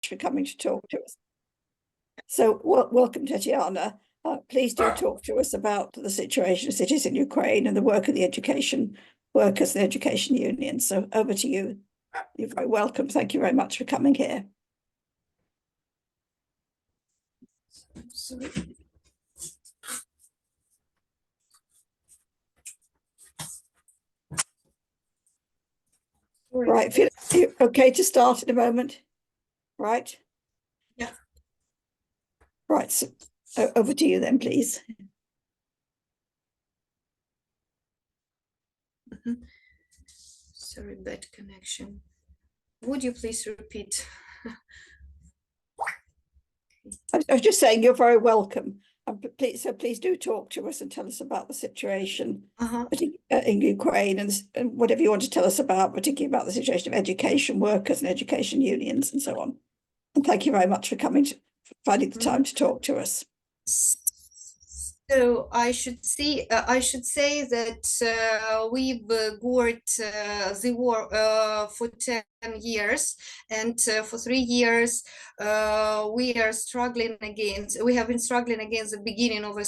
for coming to talk to us. So welcome, Tetiana. Please do talk to us about the situation as it is in Ukraine and the work of the education workers and education unions. So over to you. You're very welcome. Thank you very much for coming here. Sorry. Right, feel okay to start in a moment, right? Yeah. Right, so over to you then, please. Sorry, bad connection. Would you please repeat? I was just saying you're very welcome. Please do talk to us and tell us about the situation in Ukraine and whatever you want to tell us about, particularly about the situation of education workers and education unions and so on. And thank you very much for finding the time to talk to us. So I should say that we've got the war for 10 years, and for 3 years we have been struggling against the beginning of a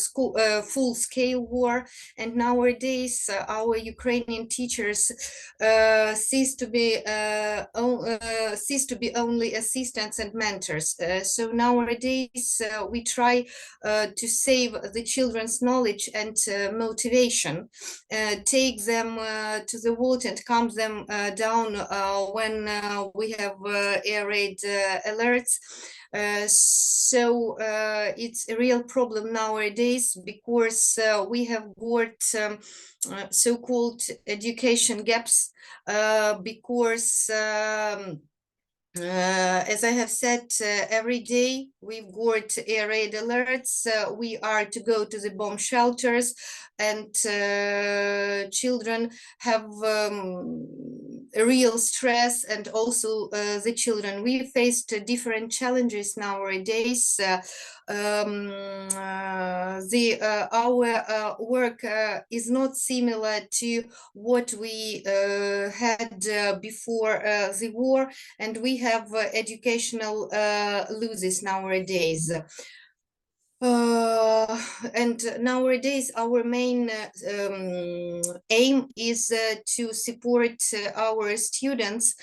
full-scale war, and nowadays our Ukrainian teachers cease to be only assistants and mentors. So nowadays we try to save the children's knowledge and motivation, take them to the vote and calm them down when we have air raid alerts. So it's a real problem nowadays because we have got so-called education gaps because as I have said, every day we've got air raid alerts. We are to go to the bomb shelters, and children have real stress, and also the children. We faced different challenges nowadays. Our work is not similar to what we had before the war, and we have educational losses nowadays. And nowadays our main aim is to support our students,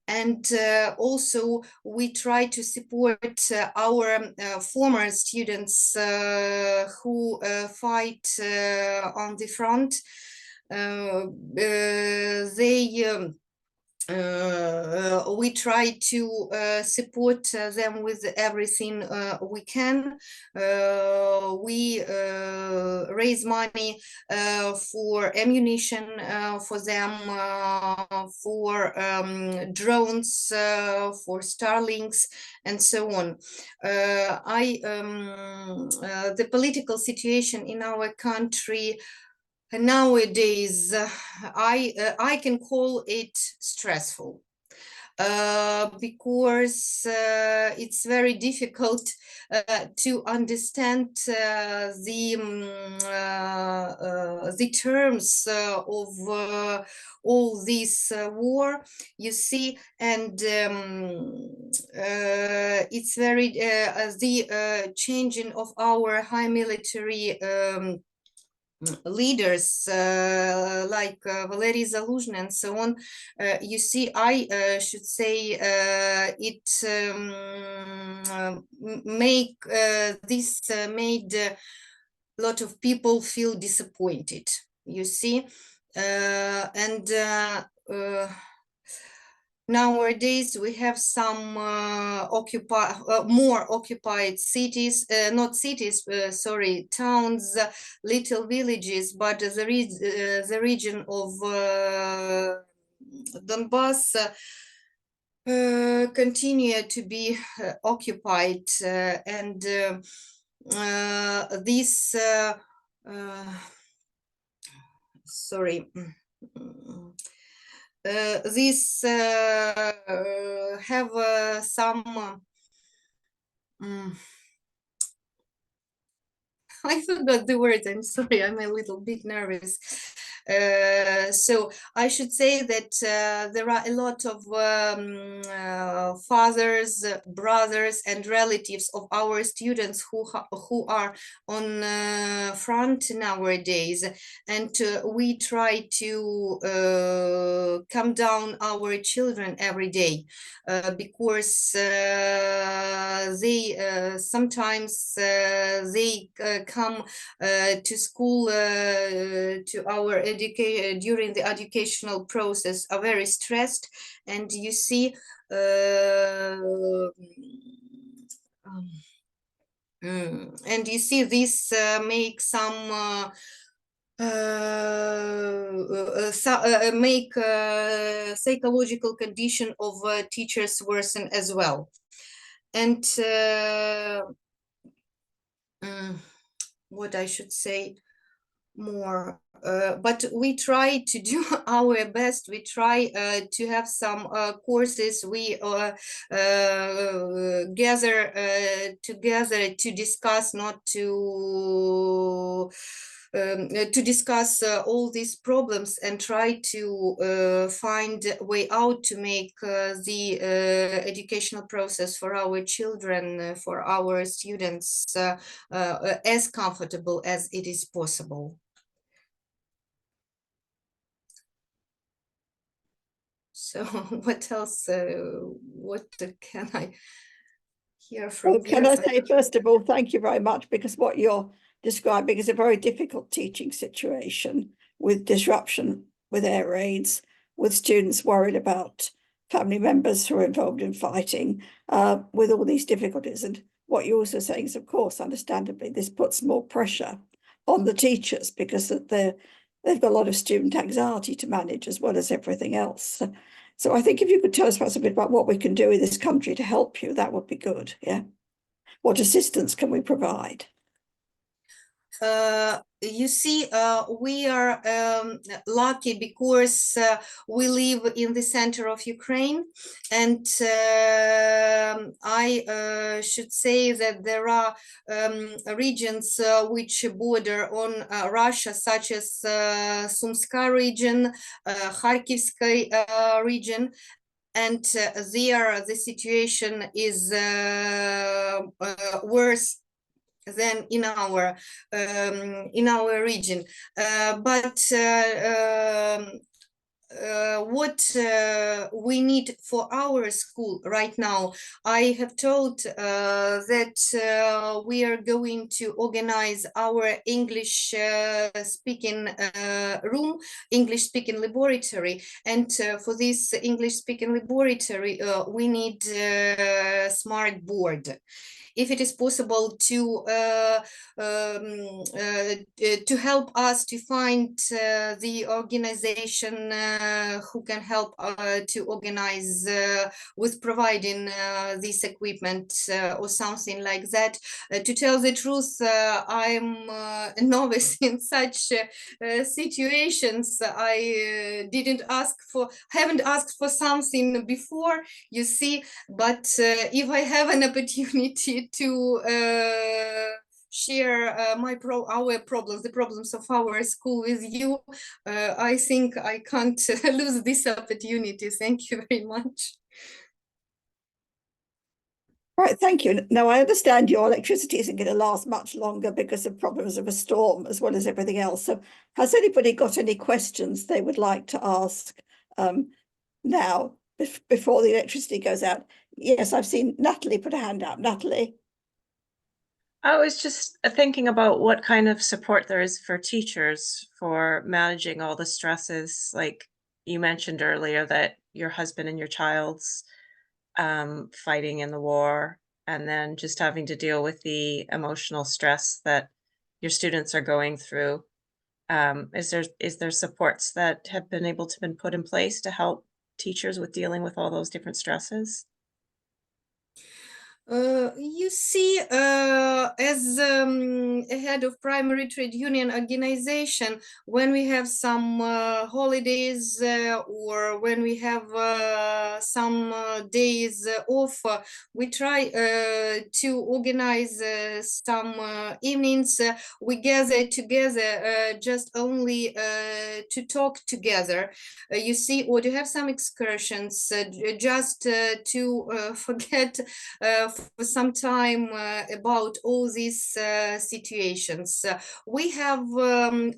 and also we try to support our former students who fight on the front. We try to support them with everything we can. We raise money for ammunition for them, for drones, for Starlinks, and so on. The political situation in our country nowadays, I can call it stressful because it's very difficult to understand the terms of all this war, you see, and it's very the changing of our high military leaders like Valery Zaluzhny and so on. You see, I should say it made a lot of people feel disappointed, you see, and nowadays we have some more occupied cities, not cities, sorry, towns, little villages, but the region of Donbass continue to be occupied, and this sorry. This have some I forgot the word, I'm sorry, I'm a little bit nervous. So I should say that there are a lot of fathers, brothers, and relatives of our students who are on front nowadays, and we try to calm down our children every day, because they sometimes they come to school to our during the educational process are very stressed, and you see and you see this make some make psychological condition of teachers worsen as well. And what I should say more, but we try to do our best. We try to have some courses. We gather together to discuss, not to discuss all these problems, and try to find a way out to make the educational process for our children, for our students, as comfortable as it is possible. So what else? What can I hear from you? Can I say, first of all, thank you very much, because what you're describing is a very difficult teaching situation, with disruption, with air raids, with students worried about family members who are involved in fighting, with all these difficulties. And what you're also saying is, of course, understandably, this puts more pressure on the teachers, because they've got a lot of student anxiety to manage, as well as everything else. So I think if you could tell us a bit about what we can do in this country to help you, that would be good. Yeah. What assistance can we provide? You see, we are lucky because we live in the center of Ukraine, and I should say that there are regions which border on Russia, such as Sumska region, Kharkivsky region, and there the situation is worse than in our region, but what we need for our school right now, I have told that we are going to organize our English speaking room, English speaking laboratory, and for this English speaking laboratory we need a smart board. If it is possible to help us to find the organization who can help to organize with providing this equipment or something like that. To tell the truth, I'm a novice in such situations. I haven't asked for something before, you see, but if I have an opportunity to share our problems, the problems of our school with you, I think I can't lose this opportunity. Thank you very much. Right, thank you. Now, I understand your electricity isn't going to last much longer because of problems of a storm, as well as everything else. So has anybody got any questions they would like to ask now, before the electricity goes out? Yes, I've seen Natalie put a hand up. Natalie? I was just thinking about what kind of support there is for teachers for managing all the stresses. Like you mentioned earlier that your husband and your child's fighting in the war, and then just having to deal with the emotional stress that your students are going through. Is there supports that have been able to been put in place to help teachers with dealing with all those different stresses? You you see, as a head of primary trade union organization, when we have some holidays or when we have some days off, we try to organize some evenings. We gather together just only to talk together, you see, or to have some excursions, just to forget for some time about all these situations. We have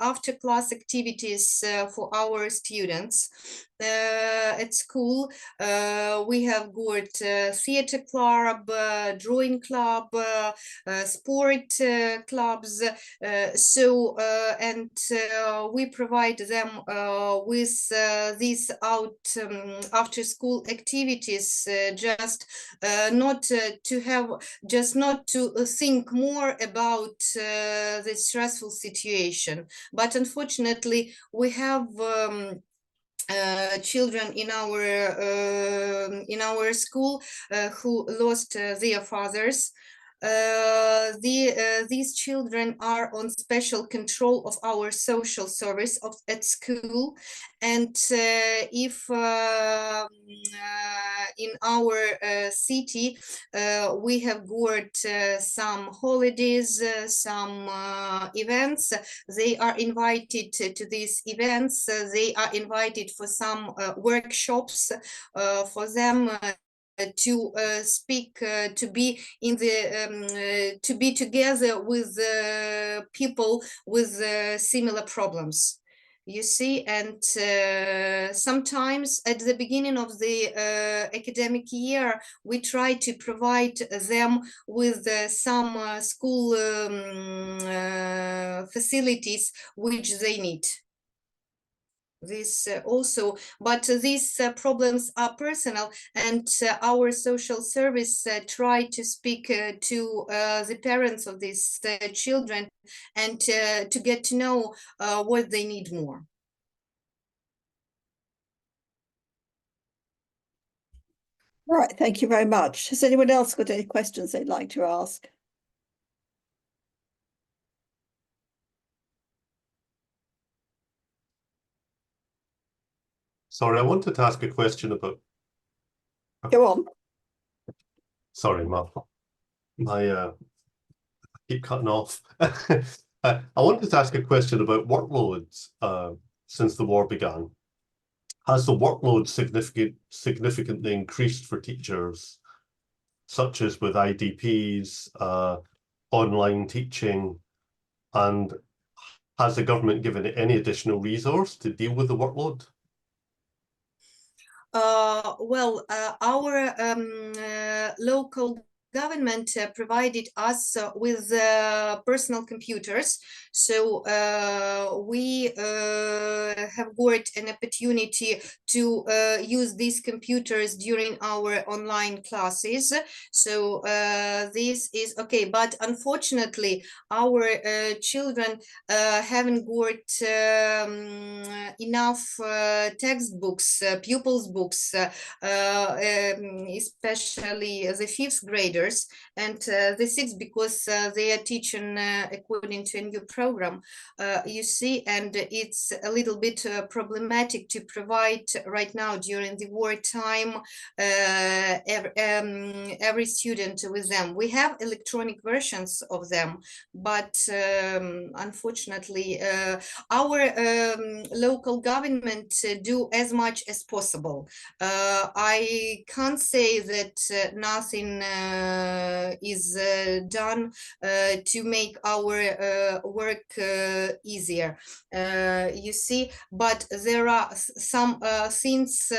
after class activities for our students at school. We have got theater club, drawing club, sport clubs. And we provide them with these after school activities, just not to have, just not to think more about the stressful situation. But unfortunately, we have children in our school who lost their fathers. These children are on special control of our social service at school, and if in our city we have got some holidays, some events, they are invited to these events. They are invited for some workshops for them to speak, to be in the to be together with people with similar problems, you see. And sometimes at the beginning of the academic year, we try to provide them with some school facilities which they need. This also, but these problems are personal, and our social service try to speak to the parents of these children and to get to know what they need more. All right, thank you very much. Has anyone else got any questions they'd like to ask? Sorry, I wanted to ask a question about. Go on. Sorry, I keep cutting off. I wanted to ask a question about workloads since the war began. Has the workload significantly increased for teachers, such as with IDPs, online teaching, and has the government given it any additional resource to deal with the workload? Well, our local government provided us with personal computers, so we have got an opportunity to use these computers during our online classes. So this is okay, but unfortunately our children haven't got enough textbooks, pupils books, especially the 5th graders and the 6th, because they are teaching according to a new program, you see, and it's a little bit problematic to provide right now during the wartime every student with them. We have electronic versions of them, but unfortunately our local government do as much as possible. I can't say that nothing is done to make our work easier, you see, but there are some things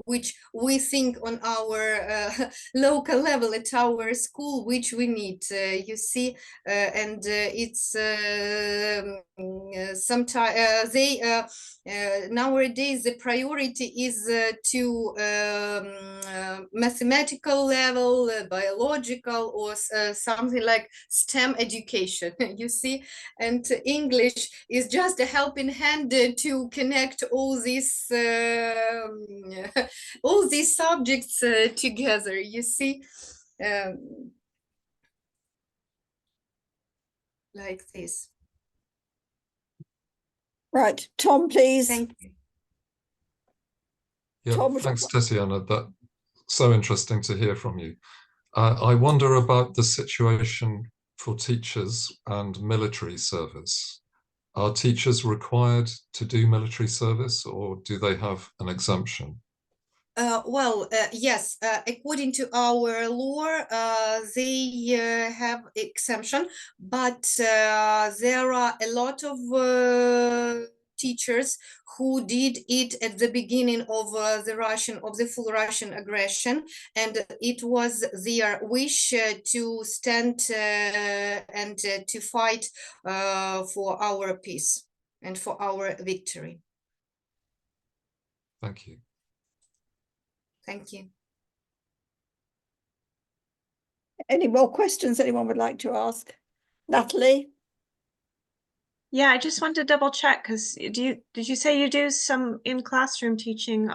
which we think on our local level at our school which we need, you see, and it's sometimes they nowadays the priority is to mathematical level, biological, or something like STEM education, you see, and English is just a helping hand to connect all these subjects together, you see. like this. Right, Tom, please. Thank you. Yeah, Tom, thanks, Tetiana. That's so interesting to hear from you. I wonder about the situation for teachers and military service. Are teachers required to do military service, or do they have an exemption? Yes, according to our law, they have exemption, but there are a lot of teachers who did it at the beginning of the full Russian aggression, and it was their wish to stand and to fight for our peace and for our victory. Thank you. Thank you. any more questions anyone would like to ask? Natalie? Yeah, I just wanted to double check, because did you say you do some in-classroom teaching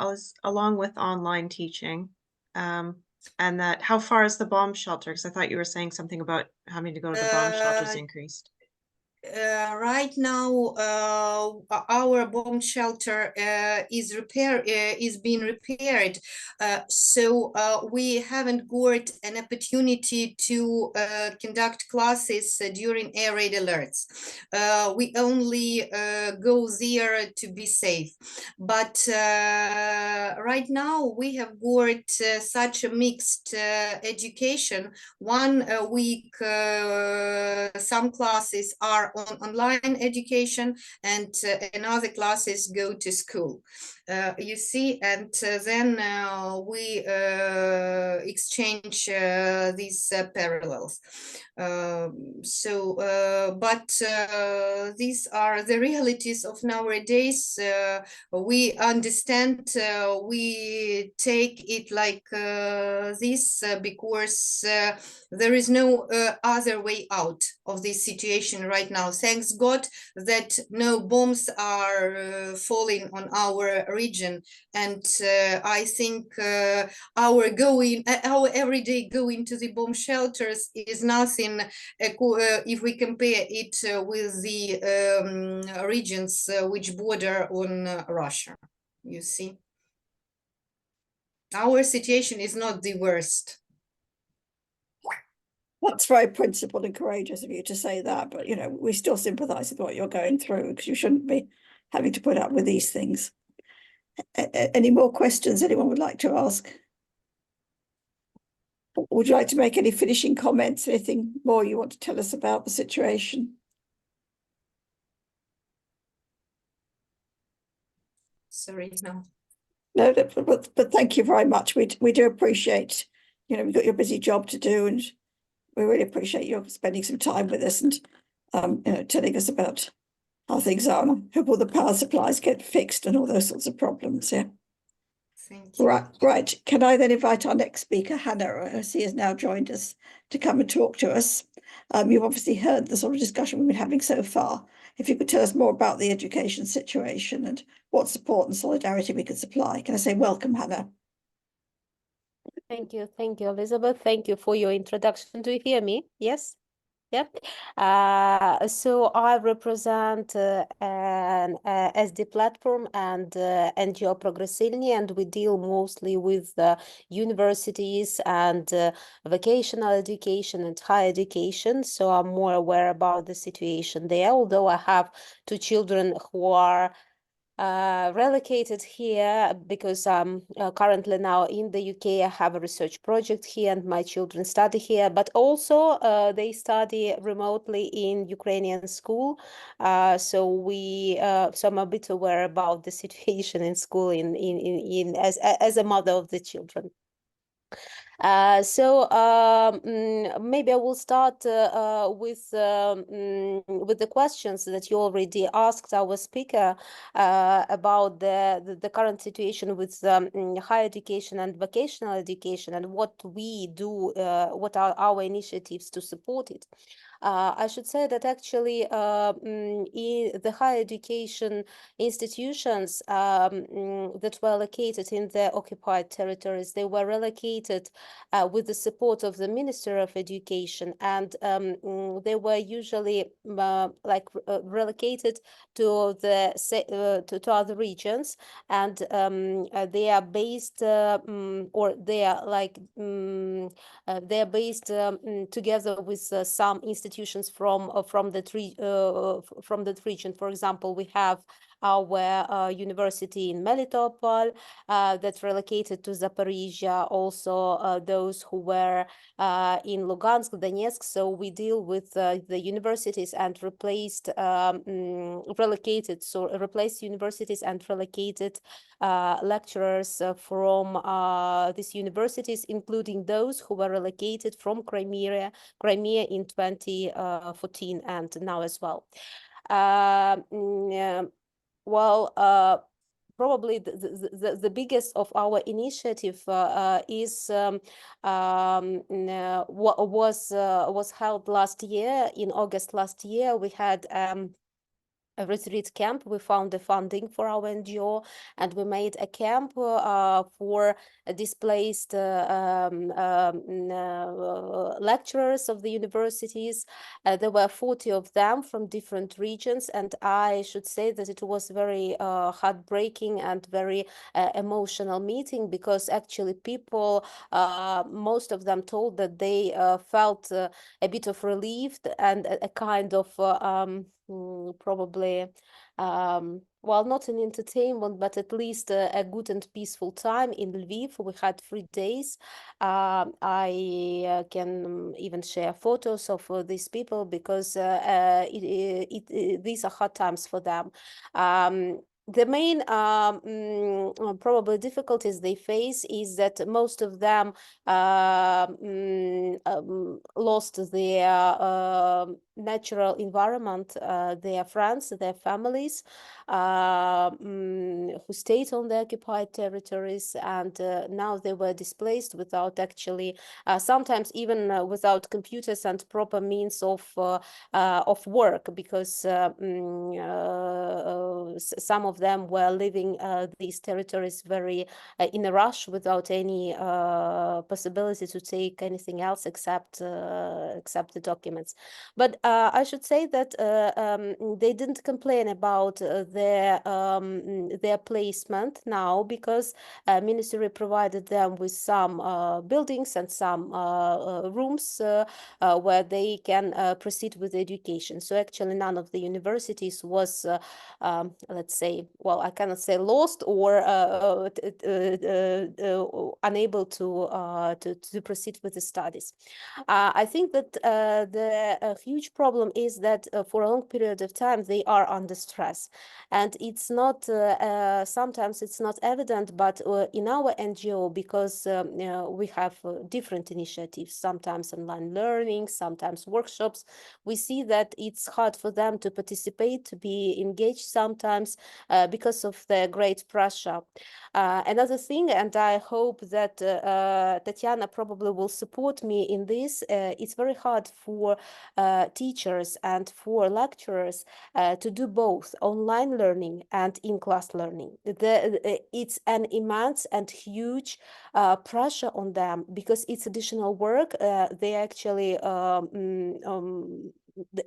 along with online teaching? And that how far is the bomb shelter? Because I thought you were saying something about having to go to the bomb shelters increased. Right now, our bomb shelter is being repaired, so we haven't got an opportunity to conduct classes during air raid alerts. We only go there to be safe. But right now we have got such a mixed education. 1 week, some classes are on online education, and another classes go to school. You see, and then we exchange these parallels. But these are the realities of nowadays. We understand, we take it like this because there is no other way out of this situation right now. Thanks God that no bombs are falling on our region, and I think our everyday going to the bomb shelters is nothing if we compare it with the regions which border on Russia. You see, our situation is not the worst. That's very principled and courageous of you to say that, but we still sympathize with what you're going through, because you shouldn't be having to put up with these things. Any more questions anyone would like to ask? Would you like to make any finishing comments? Anything more you want to tell us about the situation? Sorry, no. No, but thank you very much. We do appreciate, we've got your busy job to do, and we really appreciate you spending some time with us and telling us about how things are. And I hope all the power supplies get fixed and all those sorts of problems. Yeah. Thank you. Right. Can I then invite our next speaker, Hanna, who has now joined us, to come and talk to us? You've obviously heard the sort of discussion we've been having so far. If you could tell us more about the education situation and what support and solidarity we could supply. Can I say welcome, Hanna? Thank you, Elizabeth. Thank you for your introduction. Do you hear me? Yes? Yeah. So I represent an SD platform and NGO Progresylni, and we deal mostly with universities and vocational education and higher education. So I'm more aware about the situation there, although I have 2 children who are relocated here because I'm currently now in the UK. I have a research project here and my children study here, but also they study remotely in Ukrainian school. So I'm a bit aware about the situation in school as a mother of the children. Maybe I will start with the questions that you already asked our speaker about the current situation with higher education and vocational education and what we do, what are our initiatives to support it. I should say that actually in the higher education institutions that were located in the occupied territories, they were relocated with the support of the Minister of Education, and they were usually relocated to the to other regions, and they are based or they are they are based together with some institutions from that region. For example, we have our university in Melitopol that's relocated to Zaporizhia, also those who were in Lugansk, Donetsk. So we deal with the universities and replaced universities and relocated lecturers from these universities, including those who were relocated from Crimea in 2014 and now as well. Probably the biggest of our initiative was held last year, in August last year. We had a retreat camp. We found the funding for our NGO, and we made a camp for displaced lecturers of the universities. There were 40 of them from different regions, and I should say that it was very heartbreaking and very emotional meeting, because actually people, most of them told that they felt a bit of relief and a kind of probably well, not an entertainment, but at least a good and peaceful time in Lviv. We had 3 days. I can even share photos of these people, because these are hard times for them. The main probably difficulties they face is that most of them lost their natural environment, their friends, their families, who stayed on the occupied territories, and now they were displaced without actually, sometimes even without computers and proper means of work, because some of them were leaving these territories very in a rush, without any possibility to take anything else except the documents. But I should say that they didn't complain about their placement now, because ministry provided them with some buildings and some rooms where they can proceed with education. So actually none of the universities was let's say, well, I cannot say lost or unable to proceed with the studies. I think that the huge problem is that for a long period of time they are under stress, and it's not sometimes it's not evident, but in our NGO, because we have different initiatives, sometimes online learning, sometimes workshops, we see that it's hard for them to participate, to be engaged sometimes because of the great pressure. Another thing, and I hope that Tetiana probably will support me in this, it's very hard for teachers and for lecturers to do both online learning and in-class learning. It's an immense and huge pressure on them, because it's additional work. They actually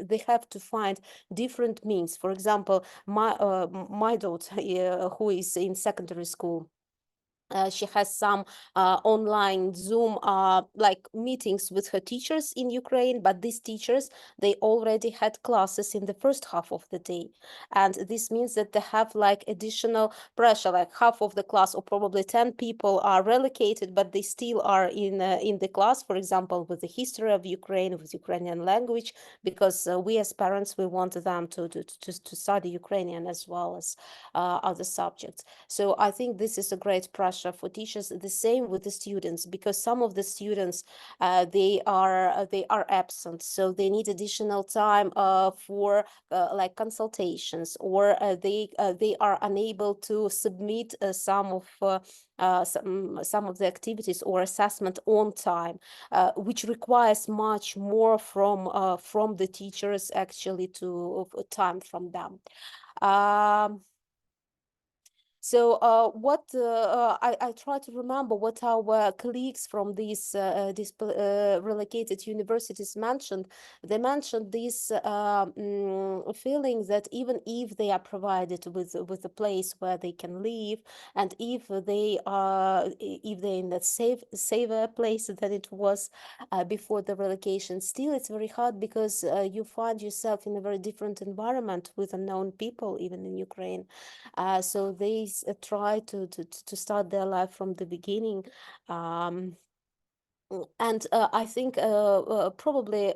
they have to find different means. For example, my daughter, who is in secondary school, she has some online Zoom like meetings with her teachers in Ukraine, but these teachers, they already had classes in the first half of the day, and this means that they have like additional pressure, like half of the class, or probably 10 people, are relocated, but they still are in the class, for example, with the history of Ukraine, with Ukrainian language, because we as parents, we want them to study Ukrainian as well as other subjects. So I think this is a great pressure pressure for teachers. The same with the students, because some of the students they are absent, so they need additional time for like consultations, or they are unable to submit some of the activities or assessment on time, which requires much more from the teachers actually to time from them. So what I try to remember what our colleagues from these relocated universities mentioned. They mentioned this feeling that even if they are provided with a place where they can live, and if they're in a safer place than it was before the relocation, still it's very hard, because you find yourself in a very different environment with unknown people, even in Ukraine. So they try to start their life from the beginning, and I think probably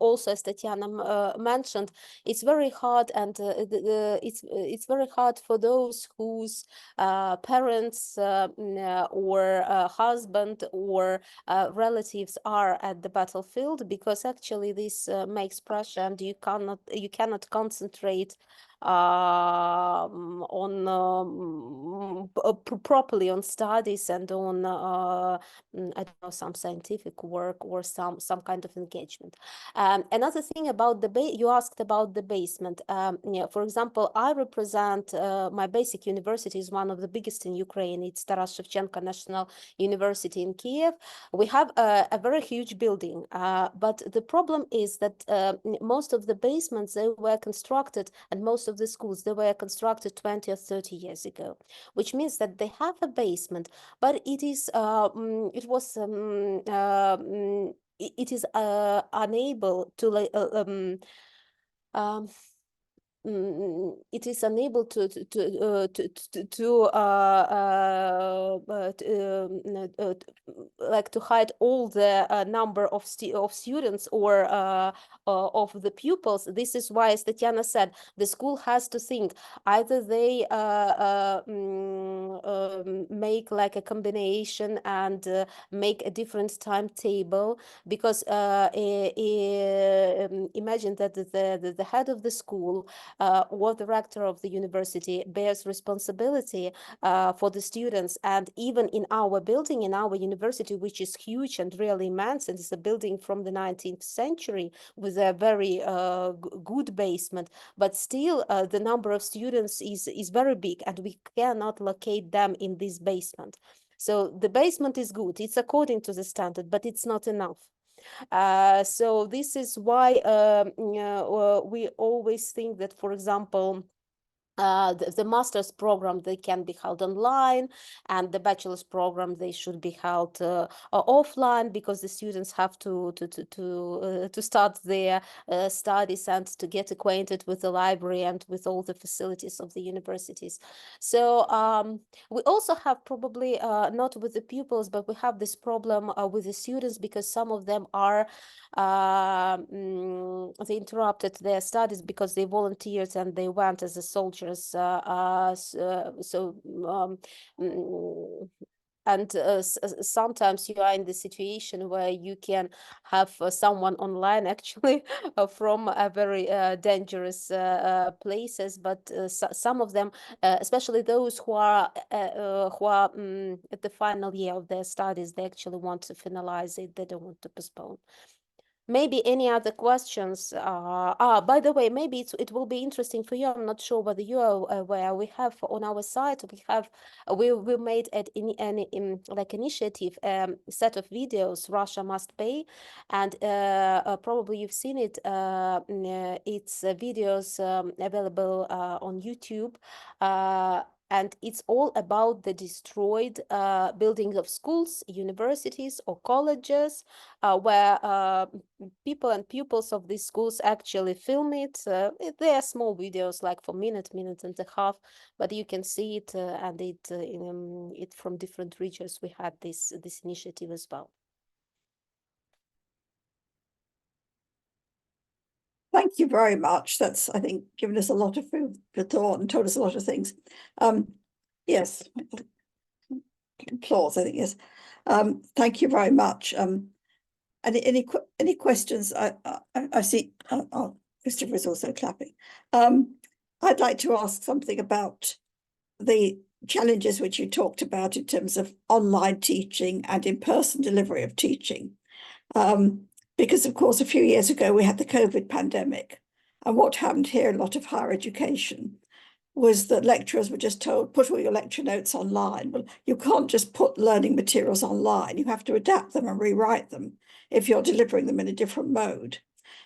also, as Tetiana mentioned, it's very hard, and it's very hard for those whose parents or husband or relatives are at the battlefield, because actually this makes pressure, and you cannot concentrate properly on studies and on I don't know, some scientific work or some kind of engagement. Another thing about you asked about the basement. Yeah, for example, I represent my basic university is one of the biggest in Ukraine. It's Taras Shevchenko National University in Kiev. We have a very huge building, but the problem is that most of the basements, they were constructed, and most of the schools, they were constructed 20 or 30 years ago, which means that they have a basement, but it is unable to it is unable like to hide all the number of students or of the pupils. This is why, as Tetiana said, the school has to think either they make like a combination and make a different timetable, because imagine that the head of the school or the rector of the university bears responsibility for the students. And even in our building, in our university, which is huge and really immense, and it's a building from the 19th century with a very good basement, but still the number of students is very big, and we cannot locate them in this basement. So the basement is good, it's according to the standard, but it's not enough. So this is why we always think that, for example, the master's program, they can be held online, and the bachelor's program, they should be held offline, because the students have to start their studies and to get acquainted with the library and with all the facilities of the universities. So we also have probably not with the pupils, but we have this problem with the students, because some of them are they interrupted their studies because they volunteered and they went as a soldiers. And sometimes you are in the situation where you can have someone online actually from a very dangerous places, but some of them, especially those who are at the final year of their studies, they actually want to finalize it, they don't want to postpone. Maybe any other questions? By the way, maybe it will be interesting for you. I'm not sure whether you are aware. We have on our site, we made like initiative set of videos, Russia Must Pay, and probably you've seen it. It's videos available on YouTube. And it's all about the destroyed buildings of schools, universities, or colleges, where people and pupils of these schools actually film it. They are small videos, like for minute and a half, but you can see it, and it from different regions. We had this initiative as well. Thank you very much. That's, I think, given us a lot of food for thought and told us a lot of things. Yes. Applause, I think, yes. Thank you very much. Any questions? I see. Christopher is also clapping. I'd like to ask something about the challenges which you talked about in terms of online teaching and in-person delivery of teaching. Because of course, a few years ago, we had the COVID pandemic. And what happened here in a lot of higher education was that lecturers were just told, put all your lecture notes online. Well, you can't just put learning materials online. You have to adapt them and rewrite them if you're delivering them in a different mode.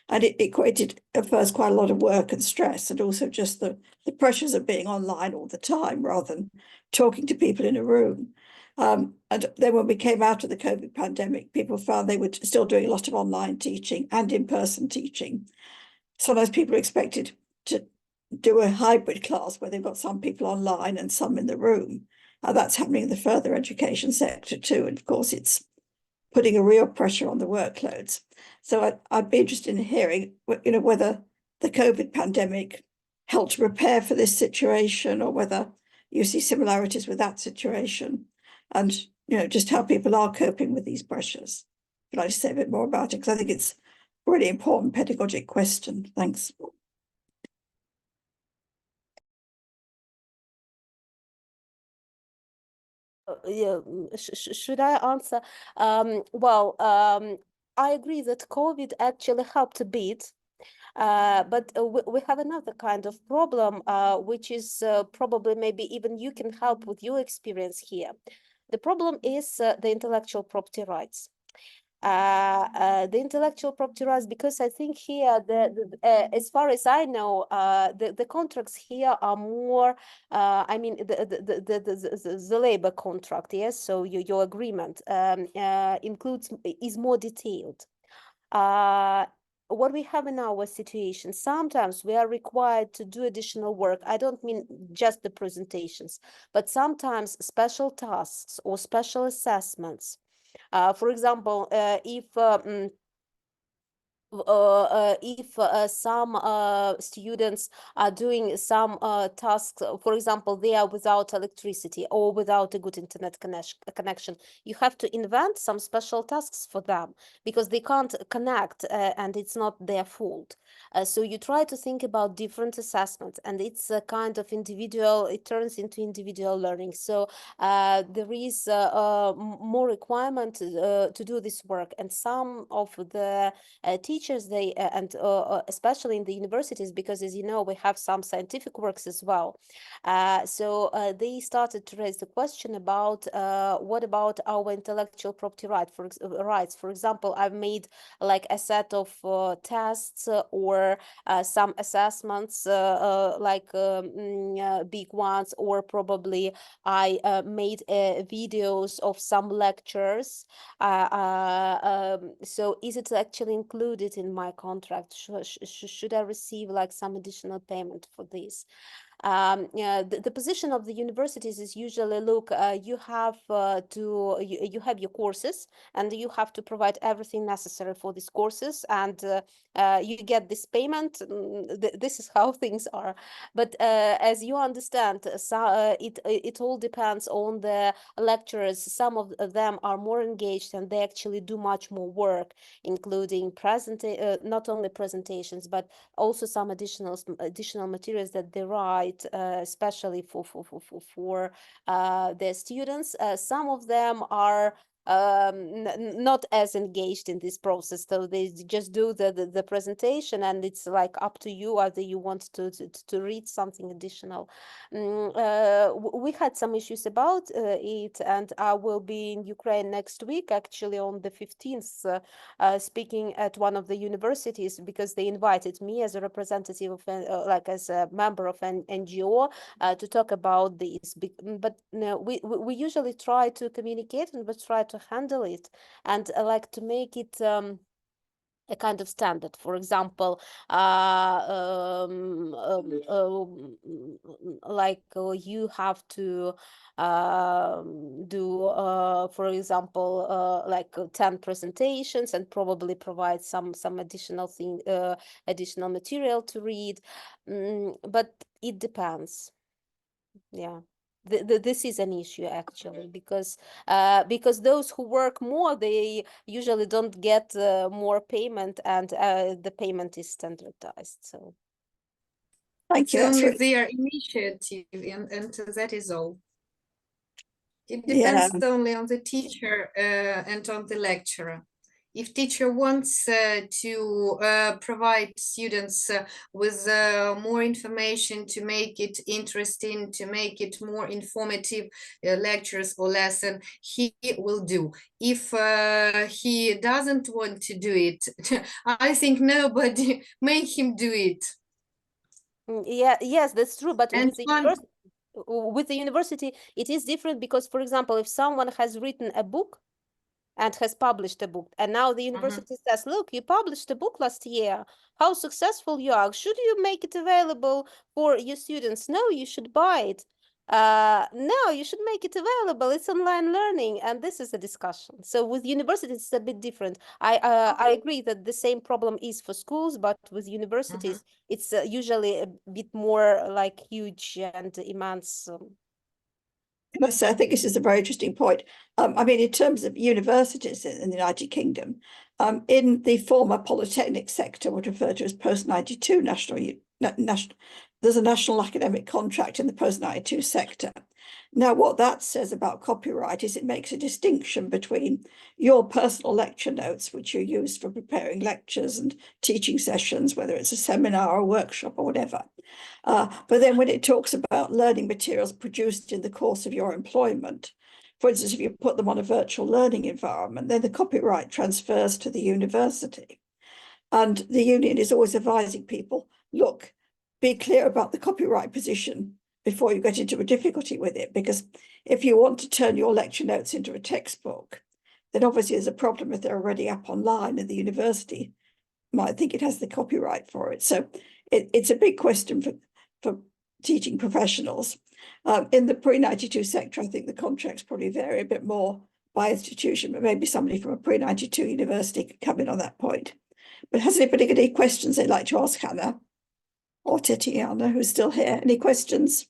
And it created at first quite a lot of work and stress, and also just the pressures of being online all the time rather than talking to people in a room. And then when we came out of the COVID pandemic, people found they were still doing a lot of online teaching and in-person teaching. Sometimes people are expected to do a hybrid class where they've got some people online and some in the room. That's happening in the further education sector too. And of course, it's putting a real pressure on the workloads. So I'd be interested in hearing, whether the COVID pandemic helped prepare for this situation, or whether you see similarities with that situation, and just how people are coping with these pressures. I'd like to say a bit more about it, because I think it's a really important pedagogic question. Thanks. Yeah, should I answer? I agree that COVID actually helped a bit, but we have another kind of problem, which is probably maybe even you can help with your experience here. The problem is the intellectual property rights. The intellectual property rights, because I think here, as far as I know, the contracts here are more, I mean, the labor contract, yes, so your agreement is more detailed. What we have in our situation, sometimes we are required to do additional work. I don't mean just the presentations, but sometimes special tasks or special assessments. For example, if some students are doing some tasks, for example, they are without electricity or without a good internet connection, you have to invent some special tasks for them because they can't connect and it's not their fault. So you try to think about different assessments, and it's a kind of individual, it turns into individual learning. So there is more requirement to do this work, and some of the teachers, they and especially in the universities, because as you know, we have some scientific works as well. So they started to raise the question about what about our intellectual property rights. For example, I've made like a set of tests or some assessments like big ones, or probably I made videos of some lectures. So is it actually included in my contract? Should I receive like some additional payment for this? The position of the universities is usually, look, you have you have your courses, and you have to provide everything necessary for these courses, and you get this payment. This is how things are. But as you understand, so, it all depends on the lecturers. Some of them are more engaged, and they actually do much more work, including not only presentations, but also some additional materials that they write, especially for their students. Some of them are not as engaged in this process, so they just do the presentation, and it's like up to you whether you want to read something additional. We had some issues about it, and I will be in Ukraine next week, actually on the 15th, speaking at one of the universities, because they invited me as a representative of like as a member of an NGO to talk about this. But no, we usually try to communicate, and we try to handle it, and like to make it a kind of standard. For example, like you have to do, for example, like 10 presentations, and probably provide some additional additional material to read. But it depends. Yeah. this is an issue actually, because those who work more, they usually don't get more payment, and the payment is standardized. So Thank it's you. That's only really, their initiative, and that is all. It yeah. depends only on the teacher and on the lecturer. If teacher wants to provide students with more information, to make it interesting, to make it more informative lectures or lesson, he will do. If he doesn't want to do it, I think nobody make him do it. Yeah, yes, that's true. But And with the university, it is different, because, for example, if someone has written a book and has published a book, and now the university says, look, you published a book last year, how successful you are, should you make it available for your students? No, you should buy it. No, you should make it available, it's online learning, and this is a discussion. So with universities, it's a bit different. I agree that the same problem is for schools, but with universities, it's usually a bit more like huge and immense. So I think this is a very interesting point. I mean, in terms of universities in the United Kingdom, in the former polytechnic sector, what referred to as post-92 national, there's a national academic contract in the post-92 sector. Now, what that says about copyright is it makes a distinction between your personal lecture notes, which you use for preparing lectures and teaching sessions, whether it's a seminar or a workshop or whatever. But then when it talks about learning materials produced in the course of your employment, for instance, if you put them on a virtual learning environment, then the copyright transfers to the university. And the union is always advising people, look, be clear about the copyright position before you get into a difficulty with it, because if you want to turn your lecture notes into a textbook, then obviously there's a problem if they're already up online, and the university might think it has the copyright for it. So it's a big question for teaching professionals. In the pre-92 sector, I think the contracts probably vary a bit more by institution, but maybe somebody from a pre-92 university could come in on that point. But has anybody got any questions they'd like to ask Hanna or Tetiana, who's still here? Any questions?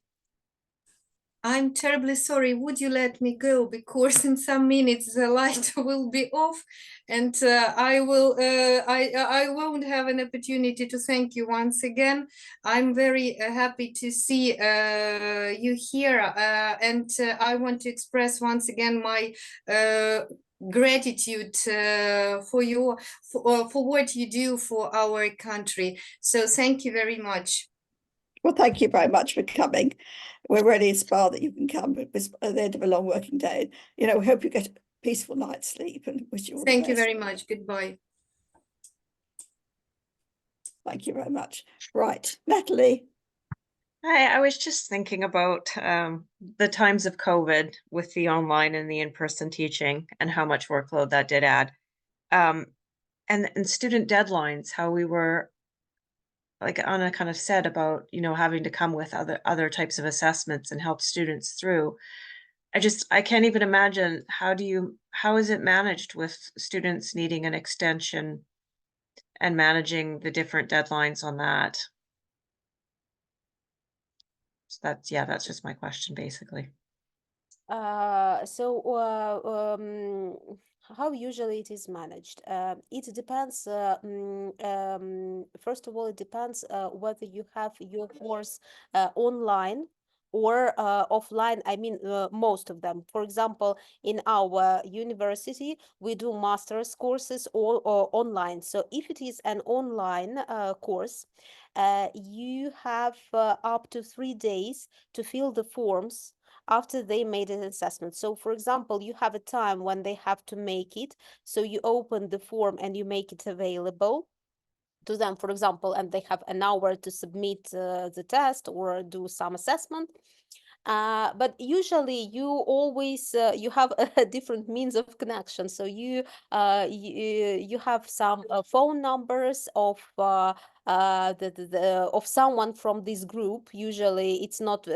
I'm terribly sorry. Would you let me go? Because in some minutes the light will be off, and I won't have an opportunity to thank you once again. I'm very happy to see you here, and I want to express once again my gratitude for what you do for our country. So thank you very much. Well, thank you very much for coming. We're really inspired that you can come at the end of a long working day. You know, we hope you get a peaceful night's sleep, and wish you all the Thank you best. very much. Goodbye. Thank you very much. Right, Natalie. Hi, I was just thinking about the times of COVID with the online and the in-person teaching, and how much workload that did add. And student deadlines, how we were, like Anna kind of said, about, you know, having to come with other types of assessments and help students through. I can't even imagine, how is it managed with students needing an extension and managing the different deadlines on that? So that's just my question, basically. How usually it is managed? It depends. First of all, it depends whether you have your course online or offline. I mean, most of them. For example, in our university, we do master's courses or online. So if it is an online course, you have up to 3 days to fill the forms after they made an assessment. So for example, you have a time when they have to make it. So you open the form and you make it available to them, for example, and they have an hour to submit the test or do some assessment. But usually you always you have a different means of connection. So you have some phone numbers of of someone from this group. Usually it's not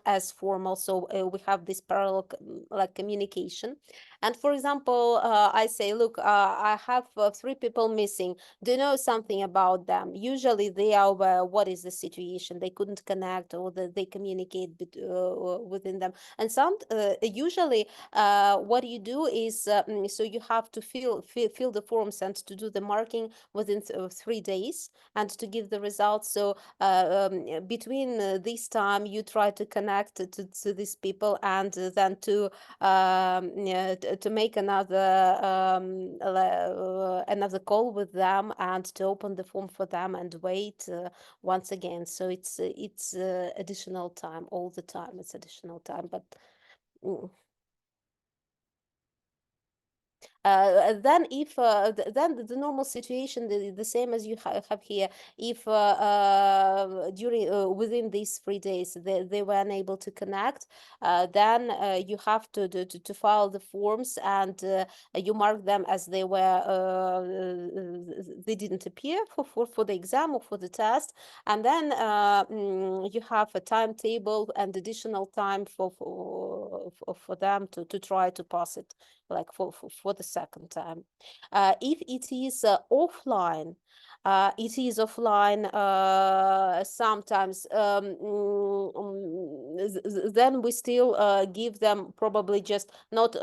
as formal, so we have this parallel like communication. And for example, I say, look, I have 3 people missing. Do you know something about them? Usually they are aware what is the situation. They couldn't connect, or they communicate within them. And usually what you do is so you have to fill the forms and to do the marking within 3 days and to give the results. So between this time you try to connect to these people, and then to make another call with them, and to open the form for them and wait once again. So it's additional time all the time. It's additional time, but then if then the normal situation, the same as you have here, if during within these 3 days they were unable to connect, then you have to file the forms, and you mark them as they were they didn't appear for the exam or for the test, and then you have a timetable and additional time for them to try to pass it, like for the second time. If it is offline, sometimes then we still give them probably just not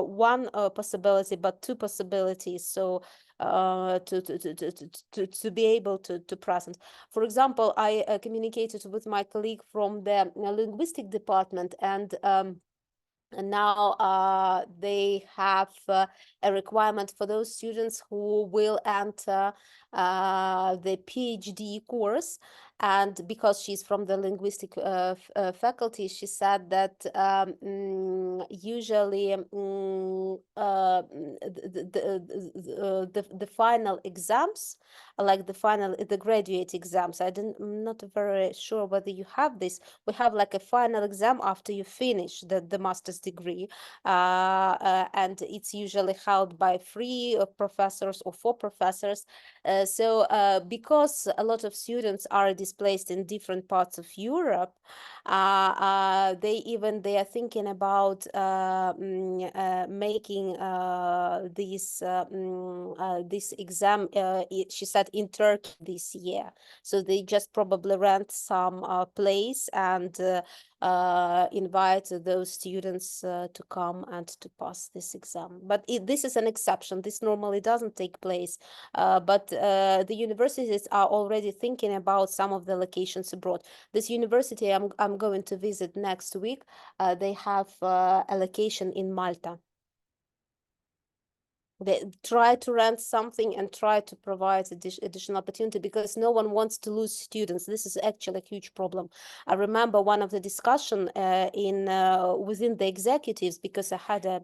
one possibility but 2 possibilities, so to be able to present. For example, I communicated with my colleague from the linguistic department, and now they have a requirement for those students who will enter the PhD course. And because she's from the linguistic faculty, she said that usually the final exams, like the graduate exams, I'm not very sure whether you have this. We have like a final exam after you finish the master's degree, and it's usually held by 3 professors or 4 professors. So because a lot of students are displaced in different parts of Europe, they are thinking about making this exam, she said, in Turkey this year. So they just probably rent some place and invite those students to come and to pass this exam. But this is an exception. This normally doesn't take place. But the universities are already thinking about some of the locations abroad. This university I'm going to visit next week, they have a location in Malta. They try to rent something and try to provide additional opportunity, because no one wants to lose students. This is actually a huge problem. I remember one of the discussion within the executives, because I had a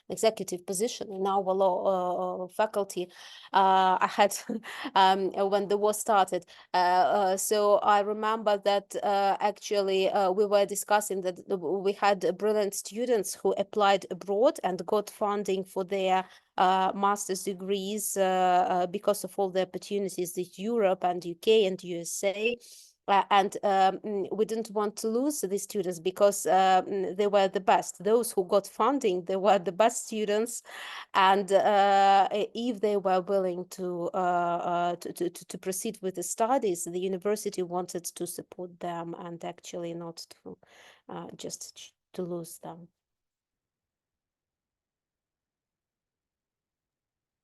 executive position in our law faculty. I had when the war started. So I remember that actually we were discussing that we had brilliant students who applied abroad and got funding for their master's degrees because of all the opportunities that Europe and UK and USA. And we didn't want to lose these students, because they were the best. Those who got funding, they were the best students, and if they were willing to proceed with the studies, the university wanted to support them and actually not to just to lose them.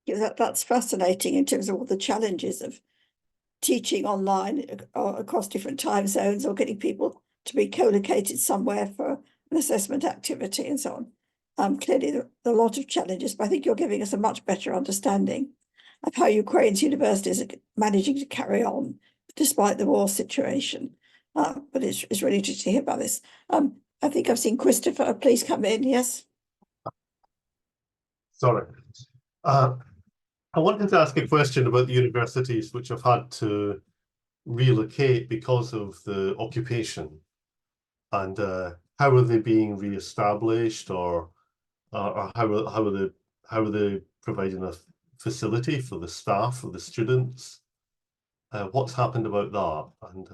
Yeah, that's fascinating in terms of all the challenges of teaching online across different time zones, or getting people to be co-located somewhere for an assessment activity and so on. Clearly there are a lot of challenges, but I think you're giving us a much better understanding of how Ukraine's universities are managing to carry on despite the war situation. But it's really interesting to hear about this. I think I've seen Christopher. Please come in. Yes. Sorry. I wanted to ask a question about the universities which have had to relocate because of the occupation, and how are they being re-established, or how are they providing a facility for the staff, for the students? What's happened about that? And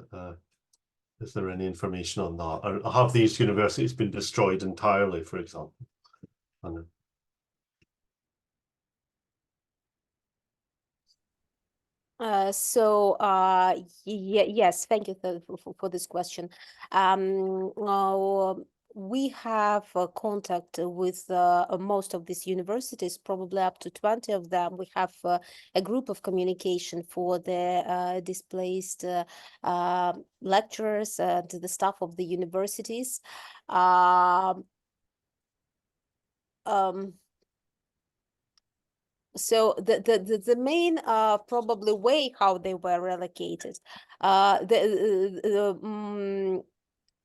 is there any information on that? Or have these universities been destroyed entirely, for example? And, yes, thank you for this question. We have contact with most of these universities, probably up to 20 of them. We have a group of communication for the displaced lecturers and the staff of the universities. So the main probably way how they were relocated,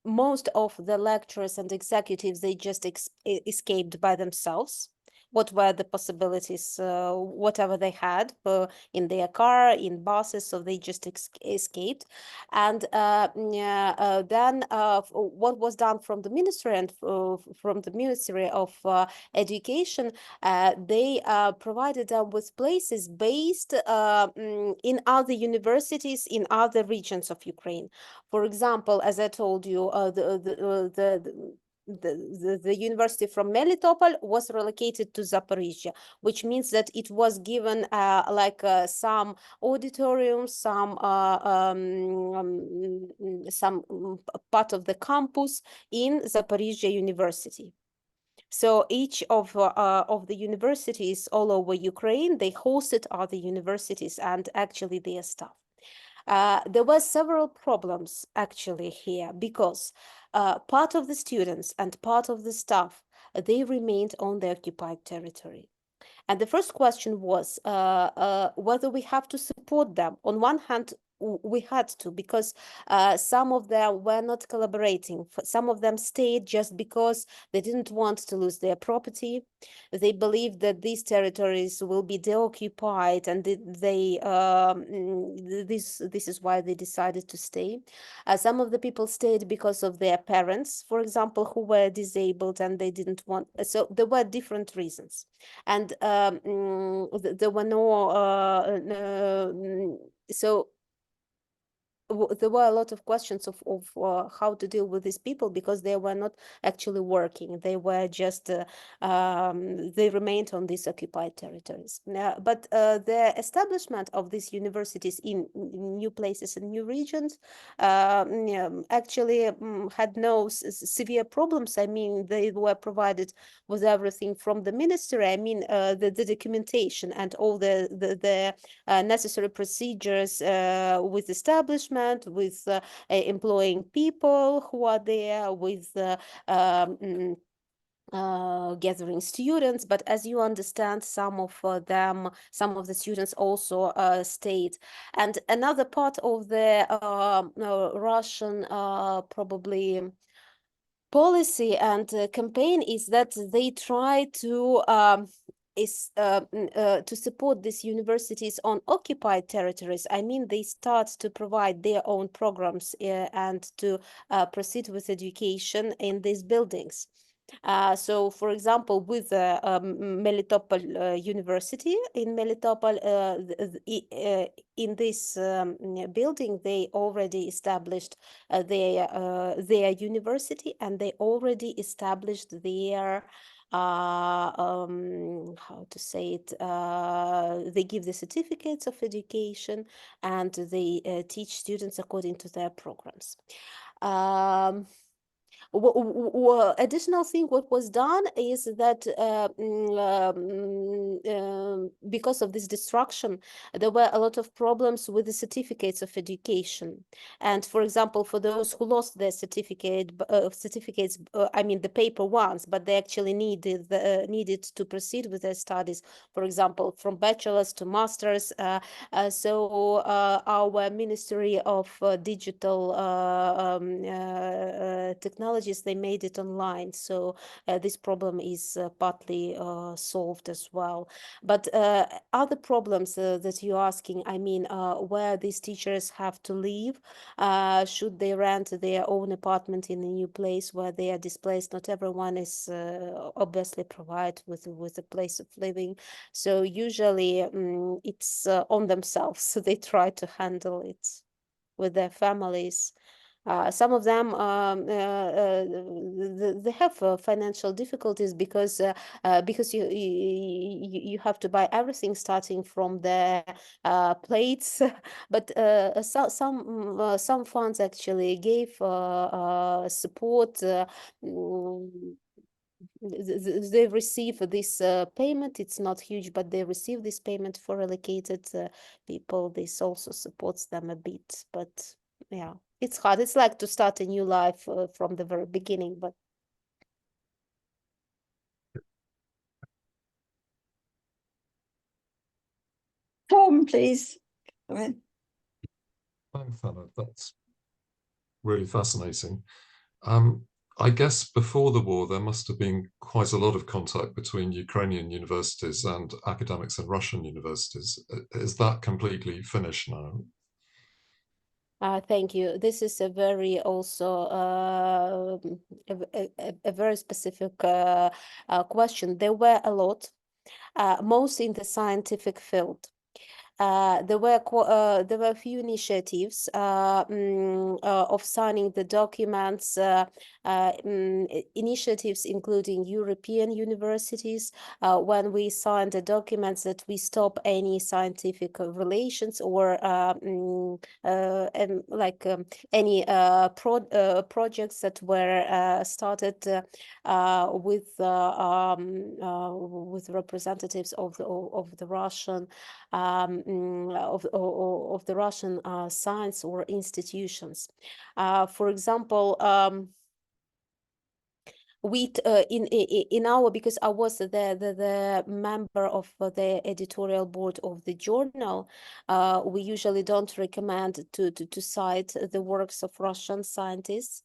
most of the lecturers and executives, they just escaped by themselves. What were the possibilities, whatever they had in their car, in buses, so they just escaped. And then what was done from the ministry and from the Ministry of Education, they provided them with places based in other universities in other regions of Ukraine. For example, as I told you, the university from Melitopol was relocated to Zaporizhia, which means that it was given some auditoriums, some part of the campus in Zaporizhia University. So each of the universities all over Ukraine, they hosted other universities and actually their staff. There were several problems actually here because part of the students and part of the staff, they remained on the occupied territory. And the first question was whether we have to support them. On one hand, we had to, because some of them were not collaborating. Some of them stayed just because they didn't want to lose their property. They believed that these territories will be deoccupied, and this is why they decided to stay. Some of the people stayed because of their parents, for example, who were disabled and they didn't want. So there were different reasons, and there were so there were a lot of questions of how to deal with these people, because they were not actually working. They were just, they remained on these occupied territories. But the establishment of these universities in new places and new regions actually had no severe problems. I mean, they were provided with everything from the ministry. I mean, the documentation and all the necessary procedures with establishment, with employing people who are there, with gathering students. But as you understand, some of the students also stayed. And another part of the Russian probably policy and campaign is that they try to support these universities on occupied territories. I mean, they start to provide their own programs and to proceed with education in these buildings. So, for example, with Melitopol University in Melitopol, in this building, they already established their university, and they already established their how to say it, they give the certificates of education, and they teach students according to their programs. Additional thing what was done is that because of this destruction, there were a lot of problems with the certificates of education. And for example, for those who lost their certificates, I mean the paper ones, but they actually needed to proceed with their studies, for example, from bachelor's to master's. So our Ministry of Digital Technology technologies, they made it online. So this problem is partly solved as well. But other problems that you're asking, I mean, where these teachers have to live, should they rent their own apartment in a new place where they are displaced? Not everyone is obviously provided with a place of living. So usually it's on themselves. So they try to handle it with their families. Some of them they have financial difficulties because you have to buy everything starting from the plates, but some funds actually gave support. They receive this payment. It's not huge, but they receive this payment for relocated people. This also supports them a bit, but yeah, it's hard. It's like to start a new life from the very beginning, but Tom, please. Come in. Thanks, Hanna. That's really fascinating. I guess before the war, there must have been quite a lot of contact between Ukrainian universities and academics in Russian universities. Is that completely finished now? Thank you. This is a very also a very specific question. There were a lot, most in the scientific field. There were a few initiatives of signing the documents, initiatives including European universities. When we signed the documents that we stop any scientific relations or any projects that were started with representatives of the Russian of the Russian science or institutions. For example, we in our, because I was the member of the editorial board of the journal, we usually don't recommend to cite the works of Russian scientists.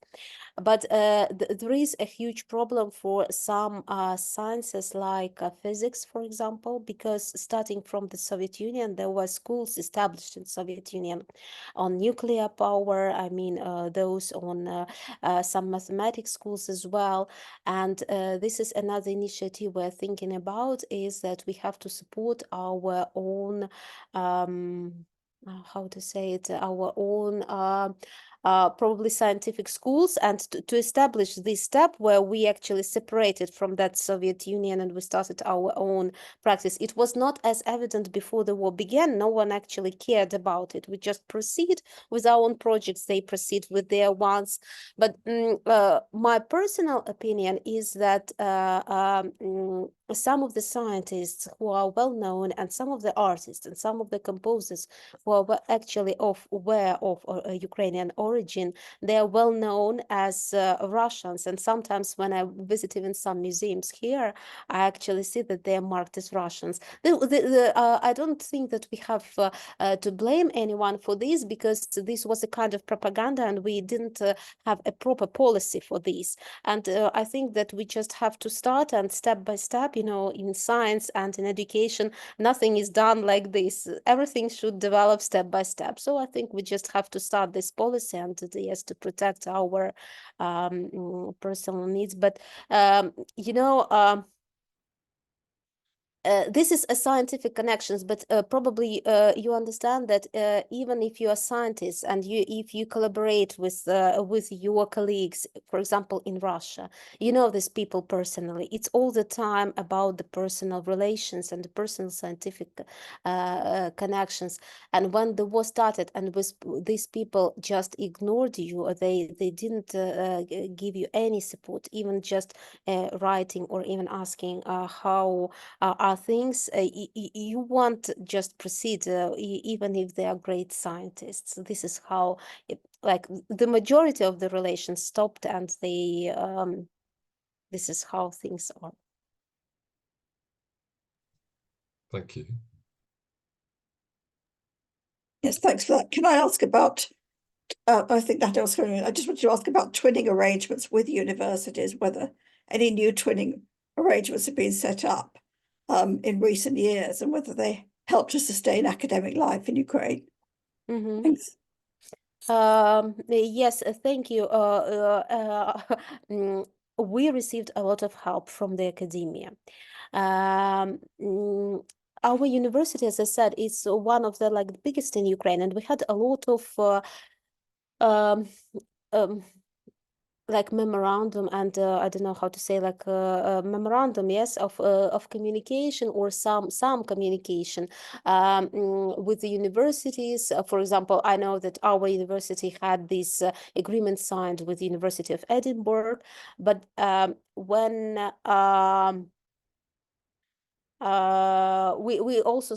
But there is a huge problem for some sciences like physics, for example, because starting from the Soviet Union, there were schools established in Soviet Union on nuclear power. I mean, those on some mathematics schools as well. And this is another initiative we're thinking about, is that we have to support our own, how to say it, our own probably scientific schools, and to establish this step where we actually separated from that Soviet Union and we started our own practice. It was not as evident before the war began. No one actually cared about it. We just proceed with our own projects. They proceed with their ones. But my personal opinion is that some of the scientists who are well known, and some of the artists and some of the composers who are actually aware of Ukrainian origin, they are well known as Russians. And sometimes when I visit even some museums here, I actually see that they are marked as Russians. I don't think that we have to blame anyone for this, because this was a kind of propaganda and we didn't have a proper policy for this. And I think that we just have to start, and step by step, you know, in science and in education, nothing is done like this. Everything should develop step by step. So I think we just have to start this policy, and yes, to protect our personal needs. But you know, this is a scientific connections, but probably you understand that even if you are scientists and if you collaborate with your colleagues, for example, in Russia, you know these people personally. It's all the time about the personal relations and the personal scientific connections. And when the war started, and these people just ignored you, or they didn't give you any support, even just writing or even asking how are things, you won't just proceed, even if they are great scientists. This is how like the majority of the relations stopped, and they this is how things are. Thank you. Yes, thanks for that. Can I ask about I think that was going. I just wanted to ask about twinning arrangements with universities, whether any new twinning arrangements have been set up in recent years, and whether they help to sustain academic life in Ukraine. Thanks. Yes, thank you. We received a lot of help from the academia. Our university, as I said, is one of the biggest in Ukraine, and we had a lot of memorandum and I don't know how to say memorandum, yes, of communication or some communication with the universities. For example, I know that our university had this agreement signed with the University of Edinburgh, but when we also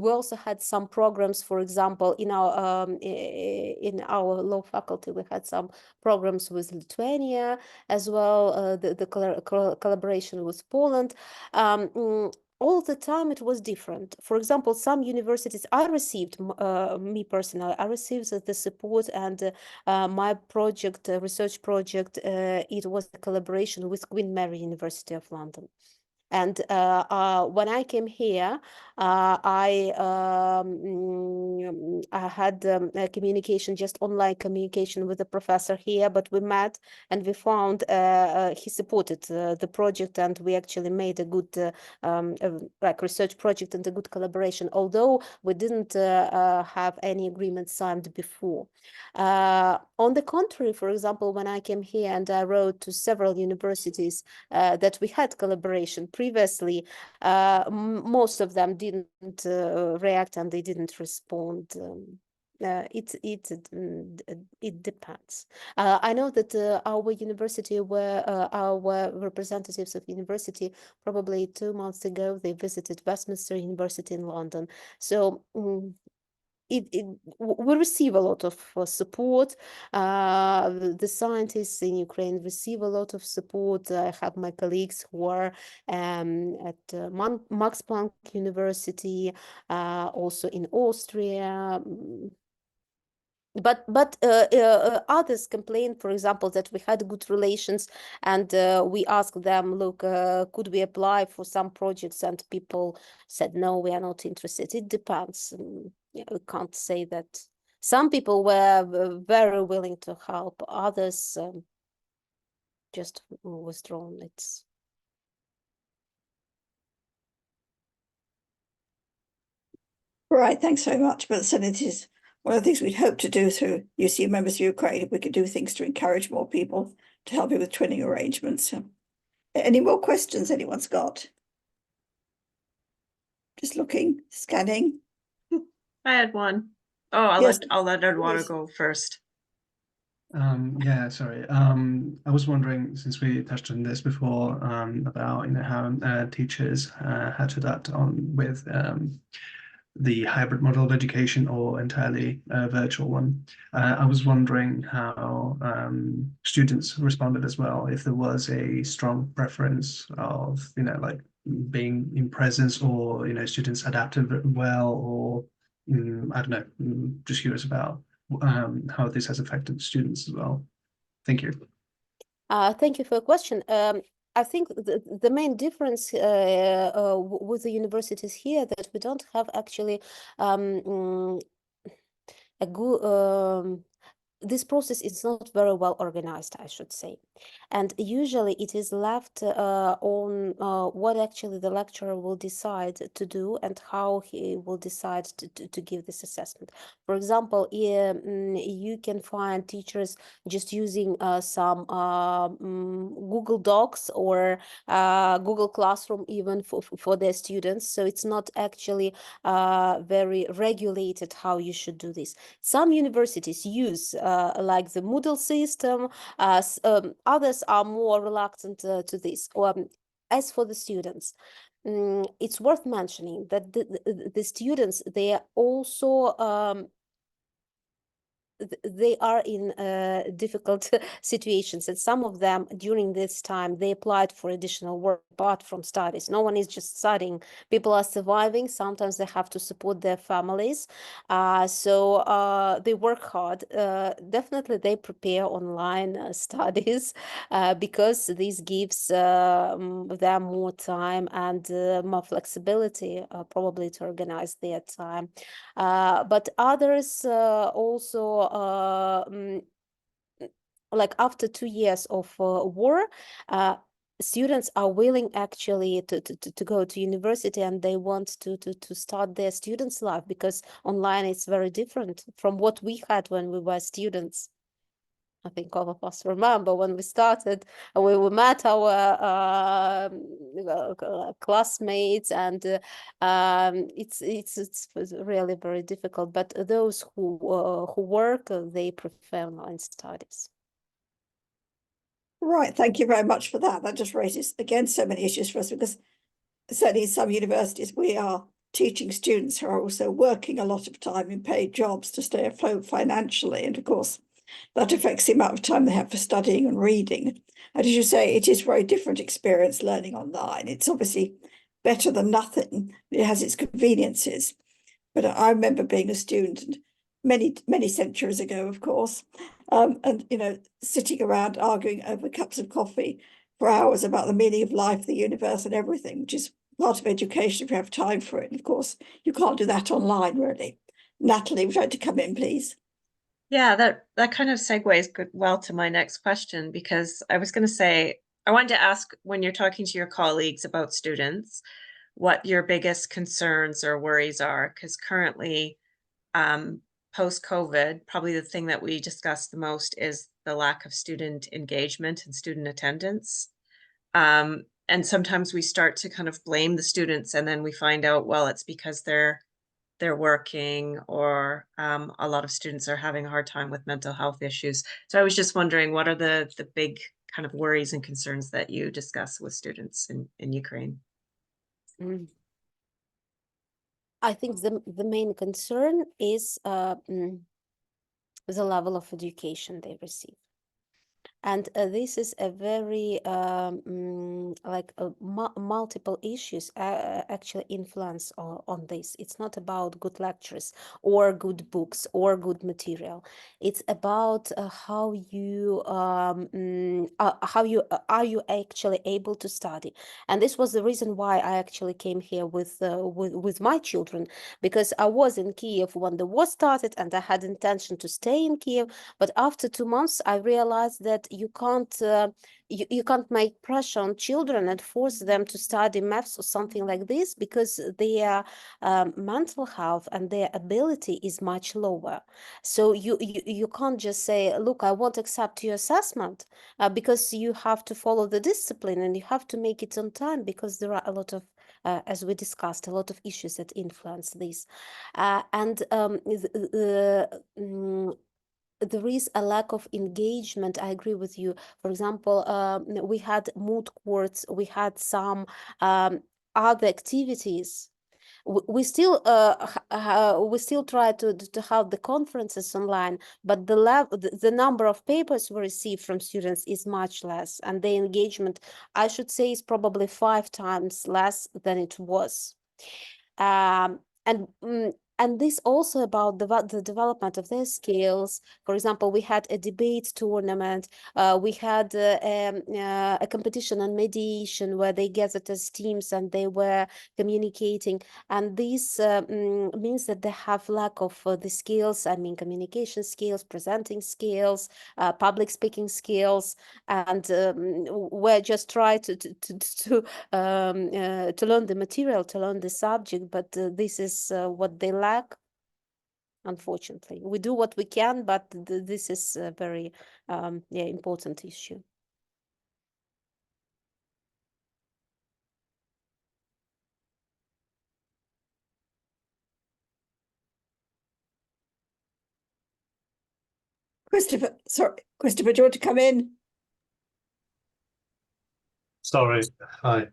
we also had some programs. For example, in our law faculty, we had some programs with Lithuania as well. The collaboration with Poland. All the time it was different. For example, some universities I received, me personally, I received the support, and my project, research project, it was a collaboration with Queen Mary University of London. And when I came here, I had a communication, just online communication with the professor here, but we met and we found he supported the project, and we actually made a good research project and a good collaboration, although we didn't have any agreement signed before. On the contrary, for example, when I came here and I wrote to several universities that we had collaboration previously, most of them didn't react and they didn't respond. It depends. I know that our university, our representatives of university, probably 2 months ago, they visited Westminster University in London. So we receive a lot of support. The scientists in Ukraine receive a lot of support. I have my colleagues who are at Max Planck University, also in Austria. But others complained, for example, that we had good relations, and we asked them, look, could we apply for some projects? And people said, no, we are not interested. It depends. Yeah, we can't say that. Some people were very willing to help. Others just withdrawn. It's Right, thanks very much. But so it is one of the things we'd hope to do through UCU Members of Ukraine, if we could do things to encourage more people to help you with twinning arrangements. Any more questions anyone's got? Just looking, scanning. I had one. Oh, I'll let Eduardo go first. Yeah, sorry. I was wondering, since we touched on this before, about how teachers had to adapt on with the hybrid model of education or entirely virtual one. I was wondering how students responded as well, if there was a strong preference of like being in presence, or students adapted well, or I don't know, just curious about how this has affected students as well. Thank you. Thank you for your question. I think the main difference with the universities here, that we don't have actually a good this process is not very well organized, I should say. And usually it is left on what actually the lecturer will decide to do and how he will decide to give this assessment. For example, you can find teachers just using some Google Docs or Google Classroom even for their students. So it's not actually very regulated how you should do this. Some universities use like the Moodle system. Others are more reluctant to this. As for the students, it's worth mentioning that the students, they are also they are in difficult situations, and some of them during this time they applied for additional work apart from studies. No one is just studying. People are surviving. Sometimes they have to support their families, so they work hard. Definitely they prepare online studies because this gives them more time and more flexibility probably to organize their time. But others also like after 2 years of war, students are willing actually to go to university, and they want to start their students' life, because online is very different from what we had when we were students. I think all of us remember when we started, we met our classmates, and it's really very difficult. But those who work, they prefer online studies. Right, thank you very much for that. That just raises again so many issues for us, because certainly in some universities we are teaching students who are also working a lot of time in paid jobs to stay afloat financially, and of course that affects the amount of time they have for studying and reading. And as you say, it is a very different experience learning online. It's obviously better than nothing. It has its conveniences. But I remember being a student many centuries ago, of course, and sitting around arguing over cups of coffee for hours about the meaning of life, the universe, and everything, which is part of education if you have time for it. And of course, you can't do that online, really. Natalie, would you like to come in, please? Yeah, that kind of segues well to my next question, because I was going to say, I wanted to ask, when you're talking to your colleagues about students, what your biggest concerns or worries are, because currently, post-COVID, probably the thing that we discuss the most is the lack of student engagement and student attendance. And sometimes we start to kind of blame the students, and then we find out, well, it's because they're working, or a lot of students are having a hard time with mental health issues. So I was just wondering, what are the big kind of worries and concerns that you discuss with students in Ukraine? I think the main concern is the level of education they receive. And this is a very multiple issues actually influence on this. It's not about good lectures or good books or good material. It's about how you are you actually able to study. And this was the reason why I actually came here with my children, because I was in Kiev when the war started, and I had intention to stay in Kiev. But after 2 months, I realized that you can't make pressure on children and force them to study maths or something like this, because their mental health and their ability is much lower. So you can't just say, look, I won't accept your assessment, because you have to follow the discipline and you have to make it on time, because there are a lot of as we discussed, a lot of issues that influence this. There is a lack of engagement. I agree with you. For example, we had moot courts, we had some other activities. We still try to have the conferences online, but the number of papers we receive from students is much less, and the engagement, I should say, is probably 5 times less than it was. And this also about the development of their skills. For example, we had a debate tournament. We had a competition on mediation where they gathered as teams and they were communicating. And this means that they have lack of the skills. I mean, communication skills, presenting skills, public speaking skills, and we're just trying to learn the material, to learn the subject, but this is what they lack. Unfortunately, we do what we can, but this is a very important issue. Christopher, sorry, Christopher, do you want to come in? Sorry, hi.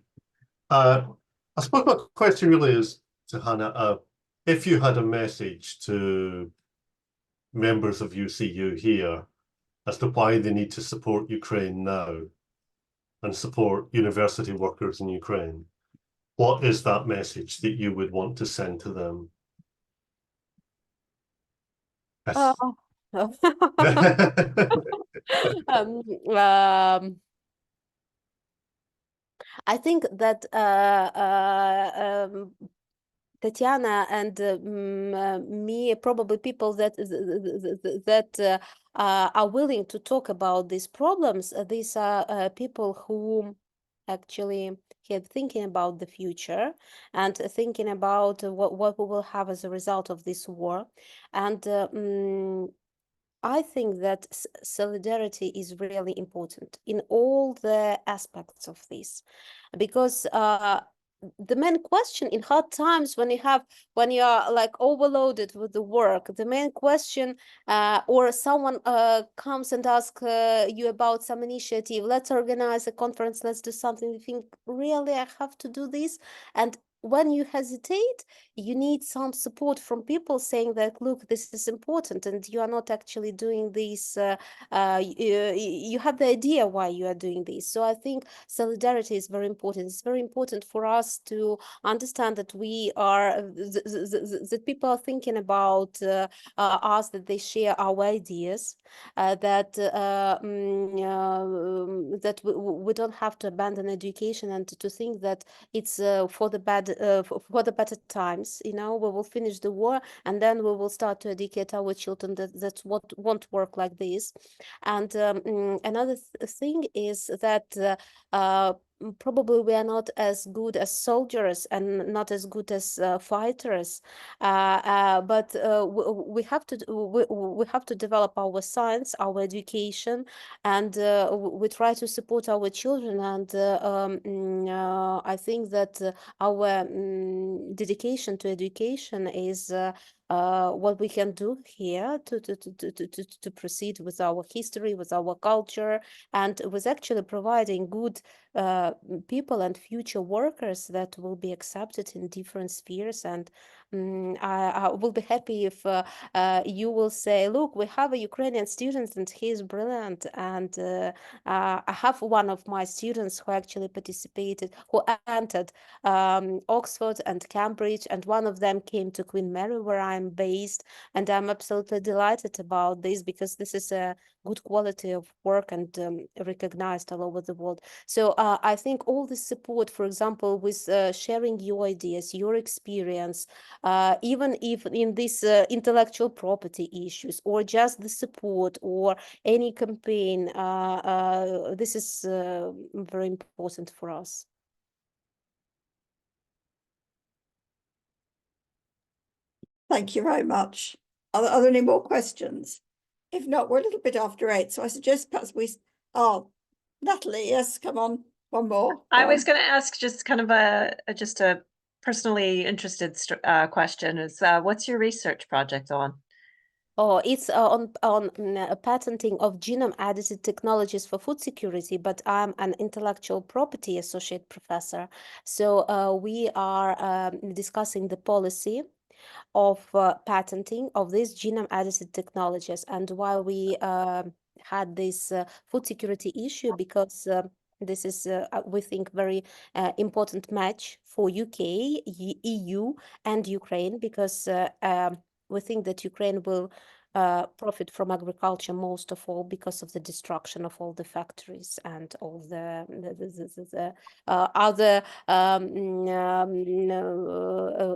I suppose my question really is to Hanna. If you had a message to members of UCU here as to why they need to support Ukraine now and support university workers in Ukraine, what is that message that you would want to send to them? I think that Tetiana and me, probably people that are willing to talk about these problems. These are people who actually have thinking about the future and thinking about what we will have as a result of this war. And I think that solidarity is really important in all the aspects of this, because the main question in hard times, when you are like overloaded with the work, the main question, or someone comes and asks you about some initiative, let's organize a conference, let's do something, you think, really, I have to do this? And when you hesitate, you need some support from people saying that, look, this is important, and you are not actually doing this. You have the idea why you are doing this. So I think solidarity is very important. It's very important for us to understand that we are that people are thinking about us, that they share our ideas, that we don't have to abandon education and to think that it's for the better times. We will finish the war and then we will start to educate our children that's what won't work like this. And another thing is that probably we are not as good as soldiers and not as good as fighters, but we have to develop our science, our education, and we try to support our children. And I think that our dedication to education is what we can do here to proceed with our history, with our culture, and with actually providing good people and future workers that will be accepted in different spheres. And I will be happy if you will say, look, we have a Ukrainian student and he is brilliant. And I have one of my students who actually participated, who entered Oxford and Cambridge, and one of them came to Queen Mary, where I'm based. And I'm absolutely delighted about this, because this is a good quality of work and recognized all over the world. So I think all the support, for example, with sharing your ideas, your experience, even if in these intellectual property issues, or just the support or any campaign, this is very important for us. Thank you very much. Are there any more questions? If not, we're a little bit after 8, so I suggest perhaps Natalie, yes, come on, one more. I was going to ask just kind of a personally interested question is, what's your research project on? Oh, it's on patenting of genome-edited technologies for food security, but I'm an intellectual property associate professor. So we are discussing the policy of patenting of these genome-edited technologies. And while we had this food security issue, because this is, we think, very important match for UK, EU, and Ukraine, because we think that Ukraine will profit from agriculture most of all because of the destruction of all the factories and all the other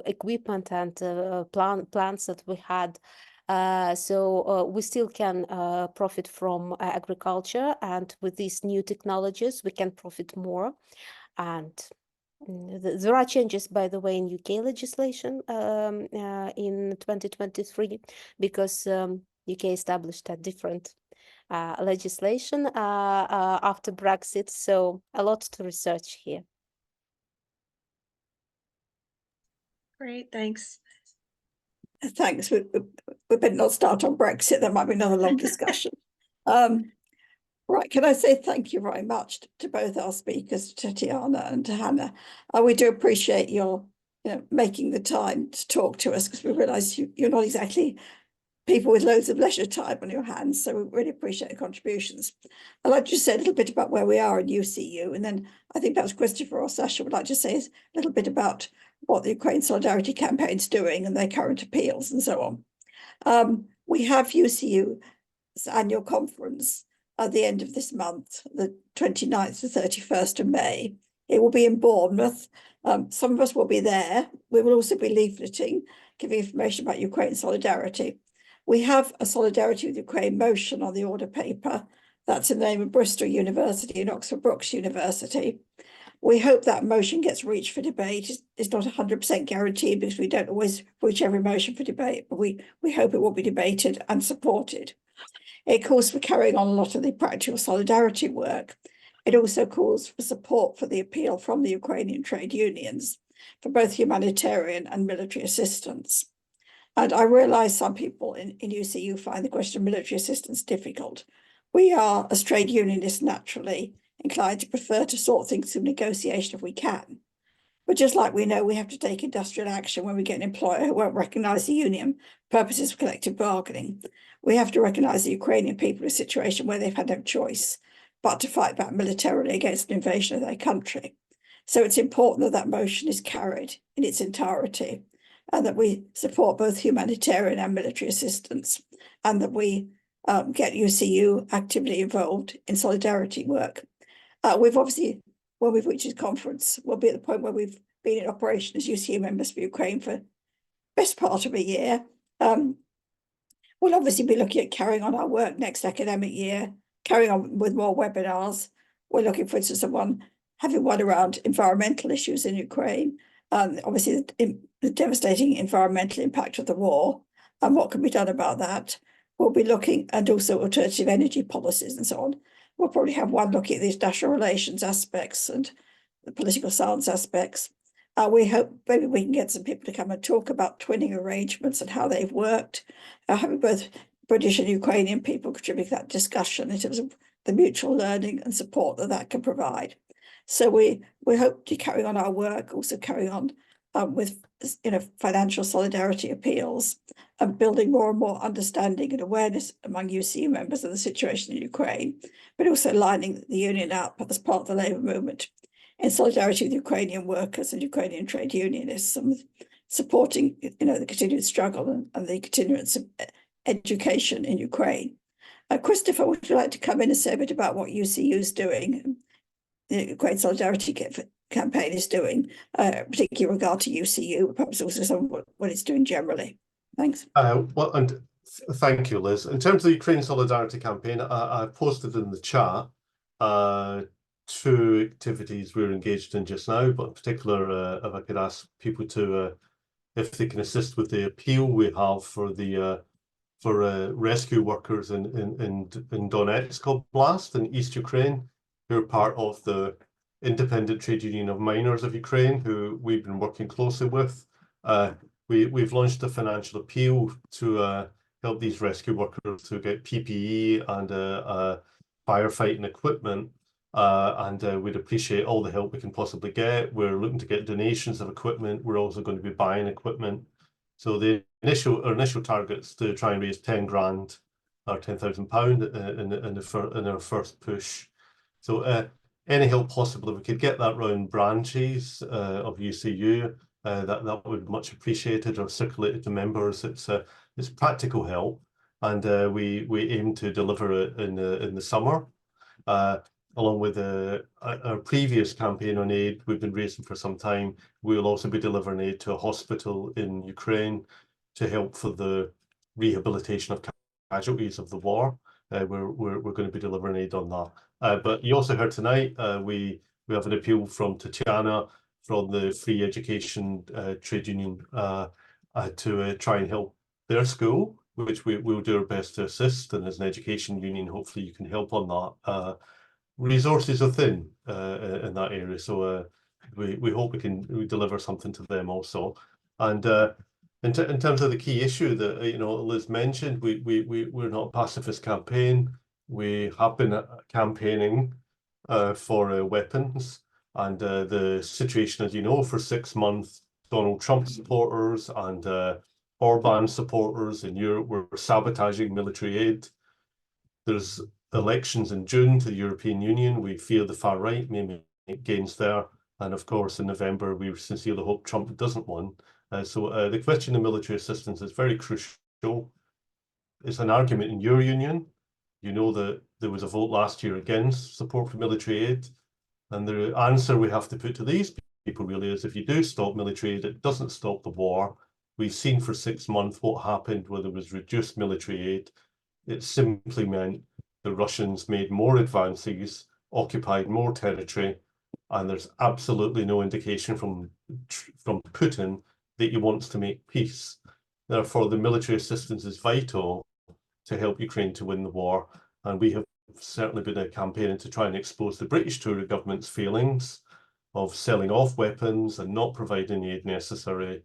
equipment and plants that we had. So we still can profit from agriculture, and with these new technologies we can profit more. And there are changes, by the way, in UK legislation in 2023, because UK established a different legislation after Brexit. So a lot to research here. Great, thanks. Thanks. We better not start on Brexit. There might be another long discussion. Right, can I say thank you very much to both our speakers, Tetiana and Hanna. We do appreciate your making the time to talk to us, because we realise you're not exactly people with loads of leisure time on your hands, so we really appreciate the contributions. I'd like to say a little bit about where we are in UCU, and then I think perhaps Christopher or Sasha would like to say a little bit about what the Ukraine Solidarity Campaign's doing and their current appeals and so on. We have UCU's annual conference at the end of this month, the 29th to 31st of May. It will be in Bournemouth. Some of us will be there. We will also be leafleting, giving information about Ukraine solidarity. We have a Solidarity with Ukraine motion on the order paper. That's in the name of Bristol University and Oxford Brookes University. We hope that motion gets reached for debate. It's not 100% guaranteed because we don't always reach every motion for debate, but we hope it will be debated and supported. It calls for carrying on a lot of the practical solidarity work. It also calls for support for the appeal from the Ukrainian trade unions for both humanitarian and military assistance. And I realise some people in UCU find the question of military assistance difficult. We are, as trade unionists, naturally inclined to prefer to sort things through negotiation if we can. But just like we know we have to take industrial action when we get an employer who won't recognise the union purposes of collective bargaining, we have to recognise the Ukrainian people in a situation where they've had no choice but to fight back militarily against an invasion of their country. So it's important that that motion is carried in its entirety, and that we support both humanitarian and military assistance, and that we get UCU actively involved in solidarity work. We've obviously, when we've reached this conference, we'll be at the point where we've been in operation as UCU members for Ukraine for the best part of a year. We'll obviously be looking at carrying on our work next academic year, carrying on with more webinars. We're looking, for instance, at having one around environmental issues in Ukraine, obviously the devastating environmental impact of the war and what can be done about that. We'll be looking, and also alternative energy policies and so on. We'll probably have one looking at these national relations aspects and the political science aspects. We hope maybe we can get some people to come and talk about twinning arrangements and how they've worked. Having both British and Ukrainian people contribute to that discussion in terms of the mutual learning and support that that can provide. So we hope to carry on our work, also carry on with financial solidarity appeals and building more and more understanding and awareness among UCU members of the situation in Ukraine, but also lining the union up as part of the labour movement in solidarity with Ukrainian workers and Ukrainian trade unionists, and supporting the continued struggle and the continuance of education in Ukraine. Christopher, would you like to come in and say a bit about what UCU is doing, the Ukraine Solidarity Campaign is doing, particularly in regard to UCU, but perhaps also some of what it's doing generally? Thanks. And thank you, Liz. In terms of the Ukraine Solidarity Campaign, I posted in the chat 2 activities we're engaged in just now, but in particular, if I could ask people to, if they can assist with the appeal we have for the rescue workers in Donetsk Oblast in East Ukraine, who are part of the Independent Trade Union of Miners of Ukraine, who we've been working closely with. We've launched a financial appeal to help these rescue workers to get PPE and firefighting equipment. And we'd appreciate all the help we can possibly get. We're looking to get donations of equipment. We're also going to be buying equipment. So our initial target's to try and raise 10 grand or £10,000 in our first push. So any help possible, if we could get that round branches of UCU, that would be much appreciated, or circulated to members. It's practical help, and we aim to deliver it in the summer. Along with our previous campaign on aid we've been raising for some time, we'll also be delivering aid to a hospital in Ukraine to help for the rehabilitation of casualties of the war. We're going to be delivering aid on that. But you also heard tonight, we have an appeal from Tetiana from the Free Education Trade Union to try and help their school, which we'll do our best to assist. And as an education union, hopefully you can help on that. Resources are thin in that area, so we hope we deliver something to them also. And in terms of the key issue that Liz mentioned, we're not a pacifist campaign. We have been campaigning for weapons, and the situation, as you know, for 6 months, Donald Trump supporters and Orban supporters in Europe were sabotaging military aid. There's elections in June to the European Union. We fear the far right may make gains there. And of course, in November, we sincerely hope Trump doesn't win. So the question of military assistance is very crucial. It's an argument in your union. You know that there was a vote last year against support for military aid. And the answer we have to put to these people really is, if you do stop military aid, it doesn't stop the war. We've seen for 6 months what happened where there was reduced military aid. It simply meant the Russians made more advances, occupied more territory, and there's absolutely no indication from Putin that he wants to make peace. Therefore, the military assistance is vital to help Ukraine to win the war. And we have certainly been campaigning to try and expose the British Tory government's failings of selling off weapons and not providing the aid necessary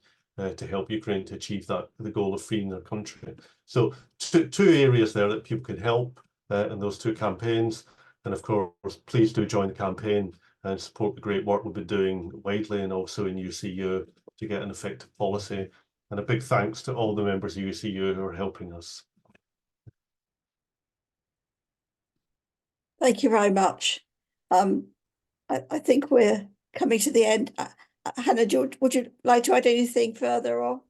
to help Ukraine to achieve the goal of freeing their country. So two areas there that people can help in those two campaigns. And of course, please do join the campaign and support the great work we've been doing widely and also in UCU to get an effective policy. And a big thanks to all the members of UCU who are helping us. Thank you very much. I think we're coming to the end. Hanna, would you like to add anything further or?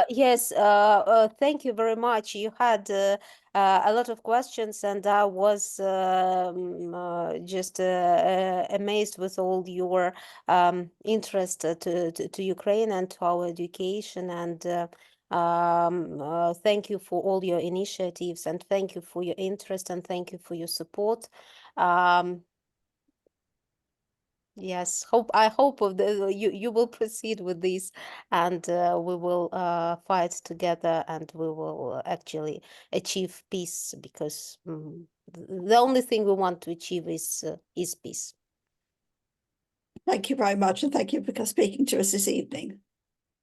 Yes, thank you very much. You had a lot of questions, and I was just amazed with all your interest to Ukraine and to our education. And thank you for all your initiatives, and thank you for your interest, and thank you for your support. Yes, I hope you will proceed with this, and we will fight together, and we will actually achieve peace, because the only thing we want to achieve is peace. Thank you very much, and thank you for speaking to us this evening.